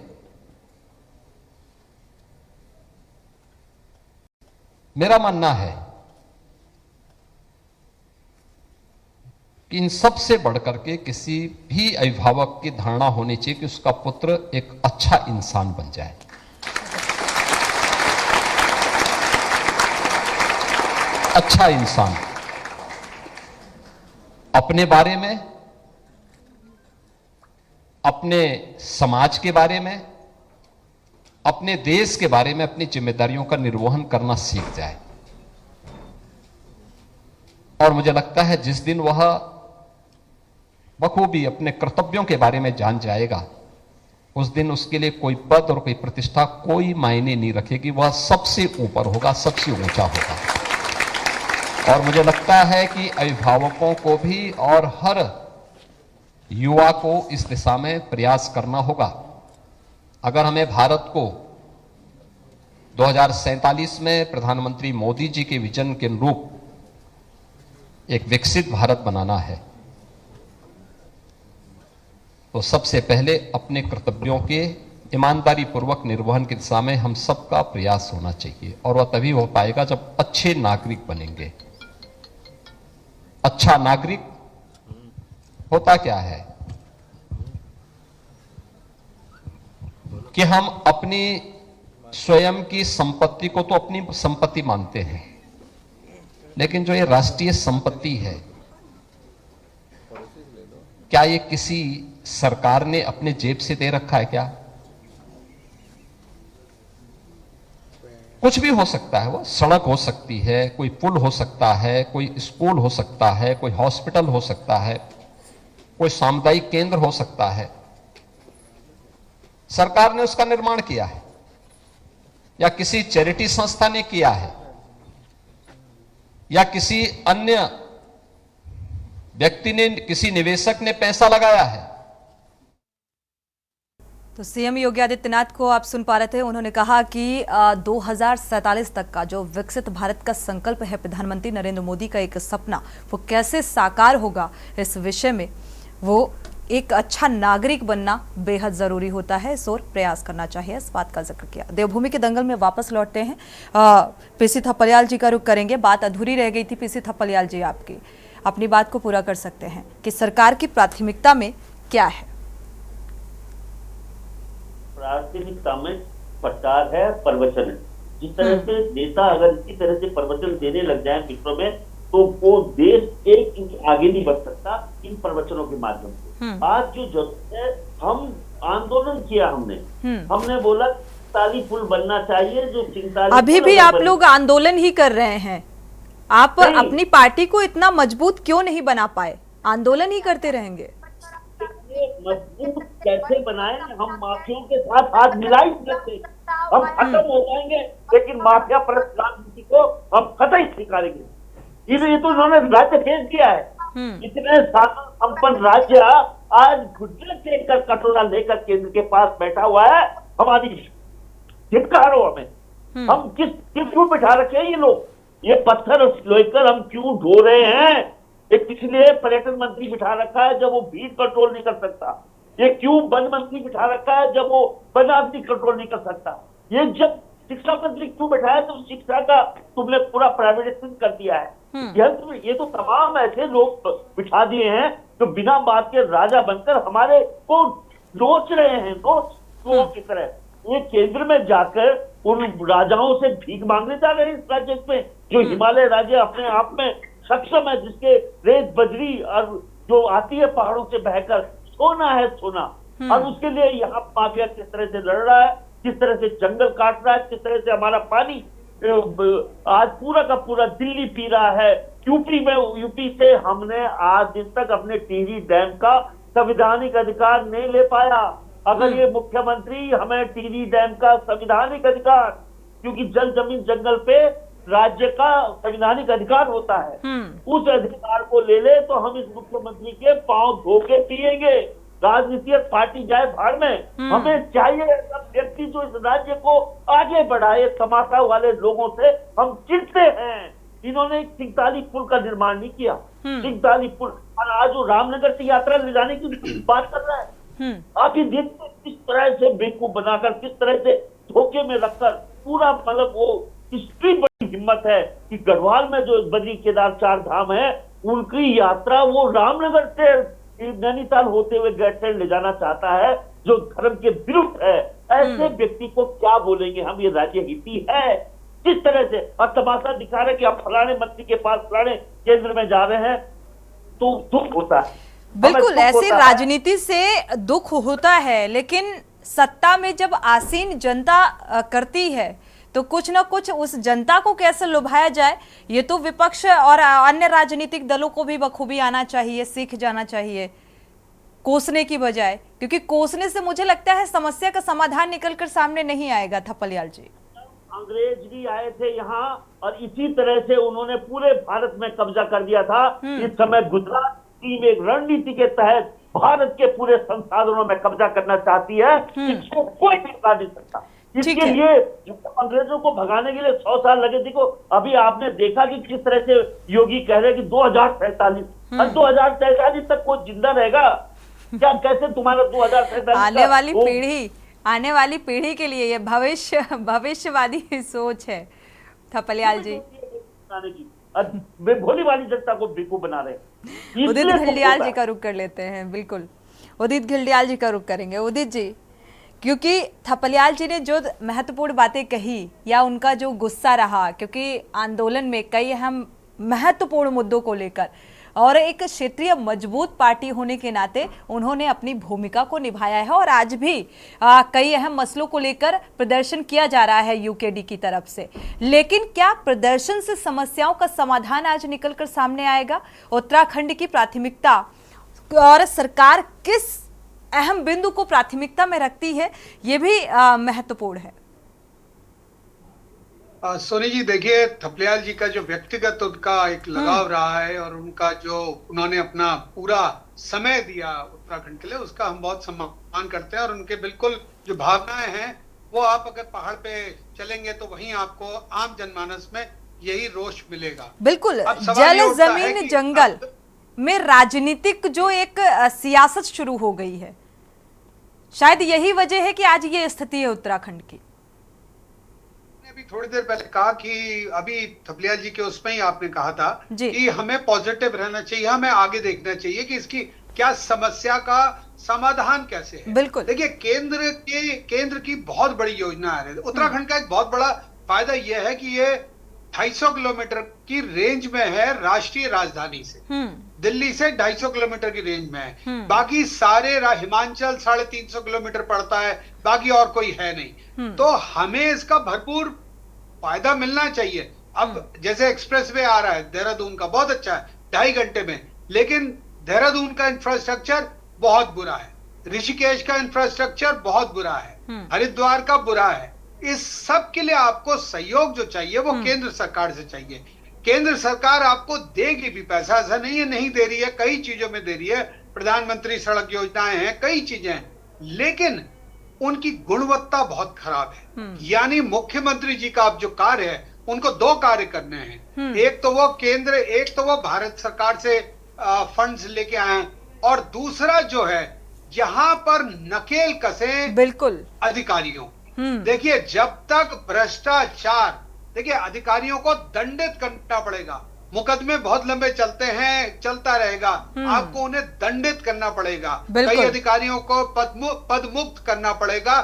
मेरा मानना है कि इन सब से बढ़कर के किसी भी अभिभावक की धारणा होनी चाहिए कि उसका पुत्र एक अच्छा इंसान बन जाए। अच्छा इंसान अपने बारे में, अपने समाज के बारे में, अपने देश के बारे में अपनी जिम्मेदारियों का निर्वहन करना सीख जाए। और मुझे लगता है जिस दिन वह बखूबी अपने कर्तव्यों के बारे में जान जाएगा, उस दिन उसके लिए कोई पद और कोई प्रतिष्ठा कोई मायने नहीं रखेगी, वह सबसे ऊपर होगा, सबसे ऊंचा होगा। और मुझे लगता है कि अभिभावकों को भी और हर युवा को इस दिशा में प्रयास करना होगा। अगर हमें भारत को 2047 में प्रधानमंत्री मोदी जी के विजन के अनुरूप एक विकसित भारत बनाना है, तो सबसे पहले अपने कर्तव्यों के ईमानदारी पूर्वक निर्वहन की दिशा में हम सबका प्रयास होना चाहिए। और वह तभी हो पाएगा जब अच्छे नागरिक बनेंगे। अच्छा नागरिक होता क्या है कि हम अपनी स्वयं की संपत्ति को तो अपनी संपत्ति मानते हैं, लेकिन जो ये राष्ट्रीय संपत्ति है, क्या ये किसी सरकार ने अपने जेब से दे रखा है क्या? कुछ भी हो सकता है, वो सड़क हो सकती है, कोई पुल हो सकता है, कोई स्कूल हो सकता है, कोई हॉस्पिटल हो सकता है, कोई सामुदायिक केंद्र हो सकता है। सरकार ने उसका निर्माण किया है या किसी चैरिटी संस्था ने किया है या किसी अन्य व्यक्ति ने, किसी निवेशक ने पैसा लगाया है। तो सीएम योगी आदित्यनाथ को आप सुन पा रहे थे। उन्होंने कहा कि 2047 तक का जो विकसित भारत का संकल्प है प्रधानमंत्री नरेंद्र मोदी का, एक सपना, वो कैसे साकार होगा, इस विषय में वो एक अच्छा नागरिक बनना बेहद जरूरी होता है, इस ओर प्रयास करना चाहिए, इस बात का जिक्र किया। देवभूमि के दंगल में वापस लौटते हैं, पीसी थपलियाल जी का रुख करेंगे। बात अधूरी रह गई थी पीसी थपलियाल जी, आपकी अपनी बात को पूरा कर सकते हैं कि सरकार की प्राथमिकता में क्या है? प्राथमिकता में प्रचार है, प्रवचन है। जिस तरह से नेता अगर इसी तरह से प्रवचन देने लग जाए विश्व में, तो वो देश एक इंच आगे नहीं बढ़ सकता इन प्रवचनों के माध्यम से। आज जो जरूरत है, हम आंदोलन किया, हमने बोला ताली पुल बनना चाहिए, जो चिंताली अभी भी आप लोग आंदोलन ही कर रहे हैं। आप अपनी पार्टी को इतना मजबूत क्यों नहीं बना पाए? आंदोलन ही करते रहेंगे। मजबूत कैसे बनाए? हम माफियों के साथ हाथ मिला ही सकते, हम खत्म हो जाएंगे, लेकिन माफिया परस्त राजनीति को हम कतई स्वीकारेंगे। ये तो उन्होंने राज्य फेल किया है। इतने संपन्न राज्य आज घुटने टेककर कटोरा लेकर केंद्र के पास बैठा हुआ है। हमारी धिक्कारो हमें। हम क्यों बिठा रखे हैं ये लोग? ये पत्थर लेकर हम क्यों ढो रहे हैं? एक इसलिए पर्यटन मंत्री बिठा रखा है जब वो भीड़ कंट्रोल नहीं कर सकता। ये क्यों वन मंत्री बिठा रखा है जब वो वनाग्नि कंट्रोल नहीं कर सकता। ये जब शिक्षा मंत्री क्यों बैठाया तो शिक्षा का तुमने पूरा प्राइवेटाइजेशन कर दिया है। ये तो तमाम ऐसे लोग बिठा दिए हैं जो बिना बात के राजा बनकर हमारे को नोच रहे हैं, नोच की तरह। ये केंद्र में जाकर उन राजाओं से भीख मांगने जा रहे हैं इस राज्य में, जो हिमालय राज्य अपने आप में सक्षम है, जिसके रेत बजरी और जो आती है पहाड़ों से बहकर, सोना है सोना। और उसके लिए यहाँ माफिया किस तरह से लड़ रहा है, किस तरह से जंगल काट रहा है, किस तरह से हमारा पानी आज पूरा का पूरा दिल्ली पी रहा है। यूपी से हमने आज दिन तक अपने टिहरी डैम का संवैधानिक अधिकार नहीं ले पाया। अगर ये मुख्यमंत्री हमें टिहरी डैम का संवैधानिक अधिकार, क्योंकि जल जमीन जंगल पे राज्य का संवैधानिक अधिकार होता है, उस अधिकार को ले ले तो हम इस मुख्यमंत्री के पांव धो के पिएंगे। राजनीतिक पार्टी जाए भाड़ में। हमें चाहिए सब व्यक्ति जो इस राज्य को आगे बढ़ाए। तमाशा वाले लोगों से हम चिढ़ते हैं। इन्होंने एक सिंगताली पुल का निर्माण नहीं किया। सिंगताली पुल, और आज वो रामनगर से यात्रा ले जाने की बात कर रहा है। आप ये देखते किस तरह से बेवकूफ बनाकर, किस तरह से धोखे में रखकर पूरा, मतलब वो कितनी बड़ी हिम्मत है कि गढ़वाल में जो बद्री केदार 4 धाम है, उनकी यात्रा वो रामनगर से नैनीताल होते हुए गैरसैंण ले जाना चाहता है, जो धर्म के विरुद्ध है। ऐसे व्यक्ति को क्या बोलेंगे हम? ये राज्य हिती है किस तरह से? और तमाशा दिखा रहे कि आप फलाने मंत्री के पास, फलाने केंद्र में जा रहे हैं, तो दुख होता है। बिल्कुल दुख ऐसे होता है। राजनीति से दुख होता है, लेकिन सत्ता में जब आसीन जनता करती है तो कुछ ना कुछ उस जनता को कैसे लुभाया जाए, ये तो विपक्ष और अन्य राजनीतिक दलों को भी बखूबी आना चाहिए, सीख जाना चाहिए, कोसने की बजाय, क्योंकि कोसने से मुझे लगता है समस्या का समाधान निकलकर सामने नहीं आएगा। थपलियाल जी, अंग्रेज भी आए थे यहाँ और इसी तरह से उन्होंने पूरे भारत में कब्जा कर दिया था। इस समय गुजरात टीम एक रणनीति के तहत भारत के पूरे संसाधनों में कब्जा करना चाहती है। इसको कोई भी हटा नहीं सकता। इसके लिए अंग्रेजों को भगाने के लिए 100 साल लगे। देखो अभी आपने देखा कि किस तरह से योगी कह रहे हैं कि 2047 और 2047 तक कोई जिंदा रहेगा क्या? कैसे तुम्हारा 2047 आने वाली पीढ़ी के लिए ये भविष्यवादी सोच है थपलियाल जी। भोली वाली जनता को बेवकूफ बना रहे। उदित घिल्डियाल जी का रुख कर लेते हैं। बिल्कुल उदित घिल्डियाल जी का रुख करेंगे। उदित जी, क्योंकि थपलियाल जी ने जो महत्वपूर्ण बातें कही या उनका जो गुस्सा रहा, क्योंकि आंदोलन में कई अहम महत्वपूर्ण मुद्दों को लेकर और एक क्षेत्रीय मजबूत पार्टी होने के नाते उन्होंने अपनी भूमिका को निभाया है और आज भी कई अहम मसलों को लेकर प्रदर्शन किया जा रहा है यूकेडी की तरफ से। लेकिन क्या प्रदर्शन से समस्याओं का समाधान आज निकलकर सामने आएगा? उत्तराखंड की प्राथमिकता और सरकार किस अहम बिंदु को प्राथमिकता में रखती है, ये भी महत्वपूर्ण है। सोनी जी देखिए, थपलियाल जी का जो व्यक्तिगत उनका एक लगाव रहा है और उनका जो उन्होंने अपना पूरा समय दिया उत्तराखंड के लिए, उसका हम बहुत सम्मान करते हैं। और उनके बिल्कुल जो भावनाएं हैं वो आप अगर पहाड़ पे चलेंगे तो वहीं आपको आम जनमानस में यही रोष मिलेगा। बिल्कुल जल जमीन जंगल में राजनीतिक जो एक सियासत शुरू हो गई है, शायद यही वजह है कि आज ये स्थिति है उत्तराखंड की। अभी थोड़ी देर पहले कहा कि अभी थपलियाल जी के उसमें ही आपने कहा था कि हमें पॉजिटिव रहना चाहिए, हमें आगे देखना चाहिए कि इसकी क्या समस्या का समाधान कैसे है। बिल्कुल देखिए केंद्र की बहुत बड़ी योजना है। उत्तराखंड का एक बहुत बड़ा फायदा यह है कि ये 250 किलोमीटर की रेंज में है राष्ट्रीय राजधानी से। दिल्ली से 250 किलोमीटर की रेंज में है। बाकी सारे हिमाचल 350 किलोमीटर पड़ता है, बाकी और कोई है नहीं। तो हमें इसका भरपूर फायदा मिलना चाहिए। अब जैसे एक्सप्रेसवे आ रहा है देहरादून का, बहुत अच्छा है 2.5 घंटे में, लेकिन देहरादून का इंफ्रास्ट्रक्चर बहुत बुरा है, ऋषिकेश का इंफ्रास्ट्रक्चर बहुत बुरा है, हरिद्वार का बुरा है। इस सब के लिए आपको सहयोग जो चाहिए वो केंद्र सरकार से चाहिए। केंद्र सरकार आपको देगी भी पैसा, ऐसा नहीं है नहीं दे रही है, कई चीजों में दे रही है। प्रधानमंत्री सड़क योजनाएं हैं, कई चीजें हैं, लेकिन उनकी गुणवत्ता बहुत खराब है। यानी मुख्यमंत्री जी का अब जो कार्य है, उनको 2 कार्य करने हैं। एक तो वो केंद्र, एक तो वो भारत सरकार से फंड्स लेके आए, और दूसरा जो है यहाँ पर नकेल कसे बिल्कुल अधिकारियों। देखिए जब तक भ्रष्टाचार, देखिए अधिकारियों को दंडित करना पड़ेगा। मुकदमे बहुत लंबे चलते हैं, चलता रहेगा, आपको उन्हें दंडित करना पड़ेगा। कई अधिकारियों को पद मुक्त करना पड़ेगा।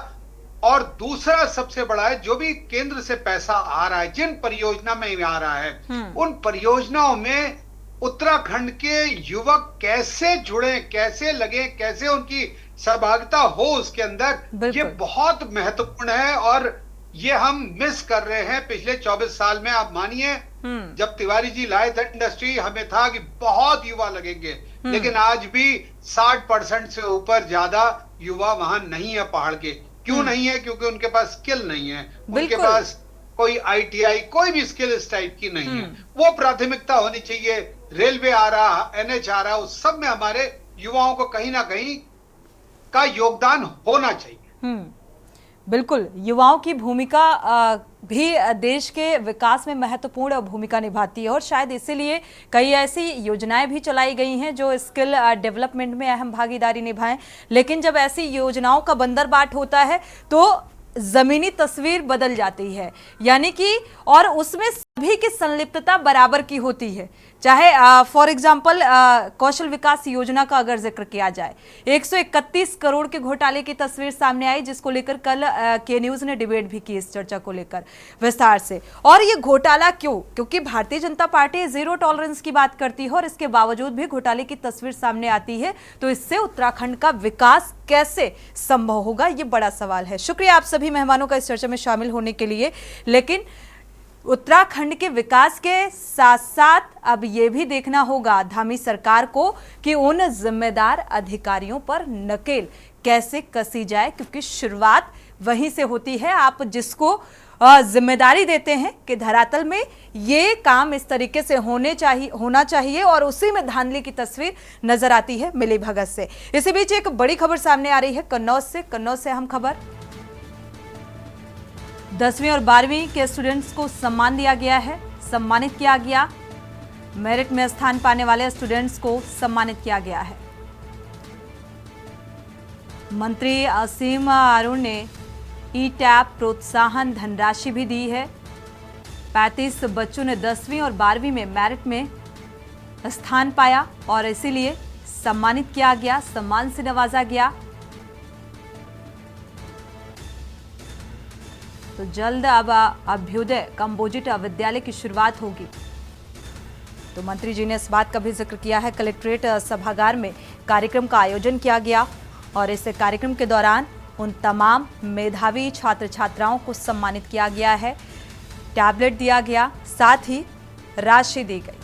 और दूसरा सबसे बड़ा है, जो भी केंद्र से पैसा आ रहा है, जिन परियोजना में आ रहा है, उन परियोजनाओं में उत्तराखंड के युवक कैसे जुड़े, कैसे लगे, कैसे उनकी सहभागिता हो उसके अंदर, ये बहुत महत्वपूर्ण है। और ये हम मिस कर रहे हैं पिछले 24 साल में। आप मानिए जब तिवारी जी लाए थे इंडस्ट्री, हमें था कि बहुत युवा लगेंगे, लेकिन आज भी 60% से ऊपर ज्यादा युवा वहां नहीं है पहाड़ के। क्यों नहीं है? क्योंकि उनके पास स्किल नहीं है, उनके पास कोई ITI, कोई भी स्किल इस टाइप की नहीं है। वो प्राथमिकता होनी चाहिए। रेलवे आ रहा, NH आ रहा, उस सब में हमारे युवाओं को कहीं ना कहीं का योगदान होना चाहिए। बिल्कुल, युवाओं की भूमिका भी देश के विकास में महत्वपूर्ण भूमिका निभाती है और शायद इसीलिए कई ऐसी योजनाएं भी चलाई गई हैं जो स्किल डेवलपमेंट में अहम भागीदारी निभाएं। लेकिन जब ऐसी योजनाओं का बंदरबाट होता है तो जमीनी तस्वीर बदल जाती है, यानी कि और उसमें भी की संलिप्तता बराबर की होती है। चाहे फॉर एग्जांपल कौशल विकास योजना का अगर जिक्र किया जाए, 131 करोड़ के घोटाले की तस्वीर सामने आई, जिसको लेकर कल के न्यूज ने डिबेट भी की इस चर्चा को लेकर विस्तार से। और ये घोटाला क्यों? क्योंकि Bharatiya Janata party zero tolerance की बात करती है और इसके बावजूद भी घोटाले की तस्वीर सामने आती है, तो इससे उत्तराखंड का विकास कैसे संभव होगा, ये बड़ा सवाल है। शुक्रिया आप सभी मेहमानों का इस चर्चा में शामिल होने के लिए। लेकिन उत्तराखंड के विकास के साथ साथ अब ये भी देखना होगा धामी सरकार को कि उन जिम्मेदार अधिकारियों पर नकेल कैसे कसी जाए, क्योंकि शुरुआत वहीं से होती है। आप जिसको जिम्मेदारी देते हैं कि धरातल में ये काम इस तरीके से होना चाहिए और उसी में धांधली की तस्वीर नजर आती है मिलीभगत से। इसी बीच एक बड़ी खबर सामने आ रही है कन्नौज से अहम खबर। 10वीं और 12वीं के स्टूडेंट्स को सम्मान दिया गया है, सम्मानित किया गया। मेरिट में स्थान पाने वाले स्टूडेंट्स को सम्मानित किया गया है। मंत्री असीम अरुण ने ई-टैप प्रोत्साहन धनराशि भी दी है। 35 बच्चों ने 10वीं और 12वीं में मेरिट में स्थान पाया और इसीलिए सम्मानित किया गया, सम्मान से नवाजा गया। तो जल्द अब अभ्युदय कंबोजिट विद्यालय की शुरुआत होगी। तो मंत्री जी ने इस बात का भी जिक्र किया है। कलेक्ट्रेट सभागार में कार्यक्रम का आयोजन किया गया और इस कार्यक्रम के दौरान उन तमाम मेधावी छात्र छात्राओं को सम्मानित किया गया है, टैबलेट दिया गया, साथ ही राशि दी गई।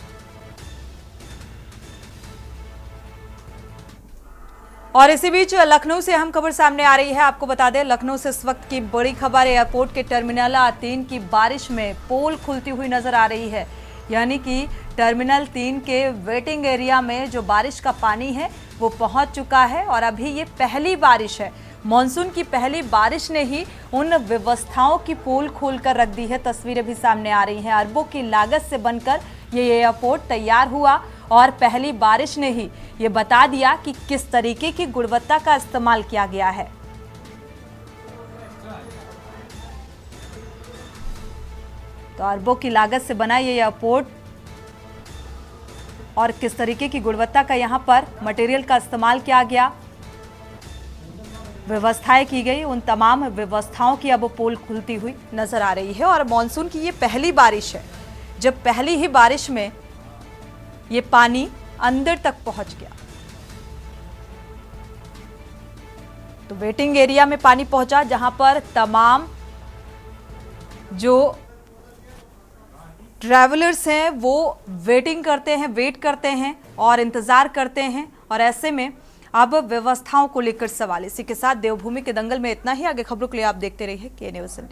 और इसी बीच लखनऊ से अहम खबर सामने आ रही है। आपको बता दें, लखनऊ से इस वक्त की बड़ी खबर, एयरपोर्ट के टर्मिनल 3 की बारिश में पोल खुलती हुई नजर आ रही है। यानी कि टर्मिनल 3 के वेटिंग एरिया में जो बारिश का पानी है वो पहुंच चुका है और अभी ये पहली बारिश है। मॉनसून की पहली बारिश ने ही उन व्यवस्थाओं की पोल खोलकर रख दी है। तस्वीरें भी सामने आ रही हैं। अरबों की लागत से बनकर ये एयरपोर्ट तैयार हुआ और पहली बारिश ने ही ये बता दिया कि किस तरीके की गुणवत्ता का इस्तेमाल किया गया है। तो अरबों की लागत से बना ये एयरपोर्ट और किस तरीके की गुणवत्ता का यहां पर मटेरियल का इस्तेमाल किया गया, व्यवस्थाएं की गई, उन तमाम व्यवस्थाओं की अब पोल खुलती हुई नजर आ रही है। और मॉनसून की ये पहली बारिश है जब पहली ही बारिश में ये पानी अंदर तक पहुंच गया। तो वेटिंग एरिया में पानी पहुंचा, जहां पर तमाम जो ट्रैवलर्स हैं वो वेटिंग करते हैं, वेट करते हैं और इंतजार करते हैं। और ऐसे में अब व्यवस्थाओं को लेकर सवाल। इसी के साथ देवभूमि के दंगल में इतना ही। आगे खबरों के लिए आप देखते रहिए के न्यूज़ इंडिया।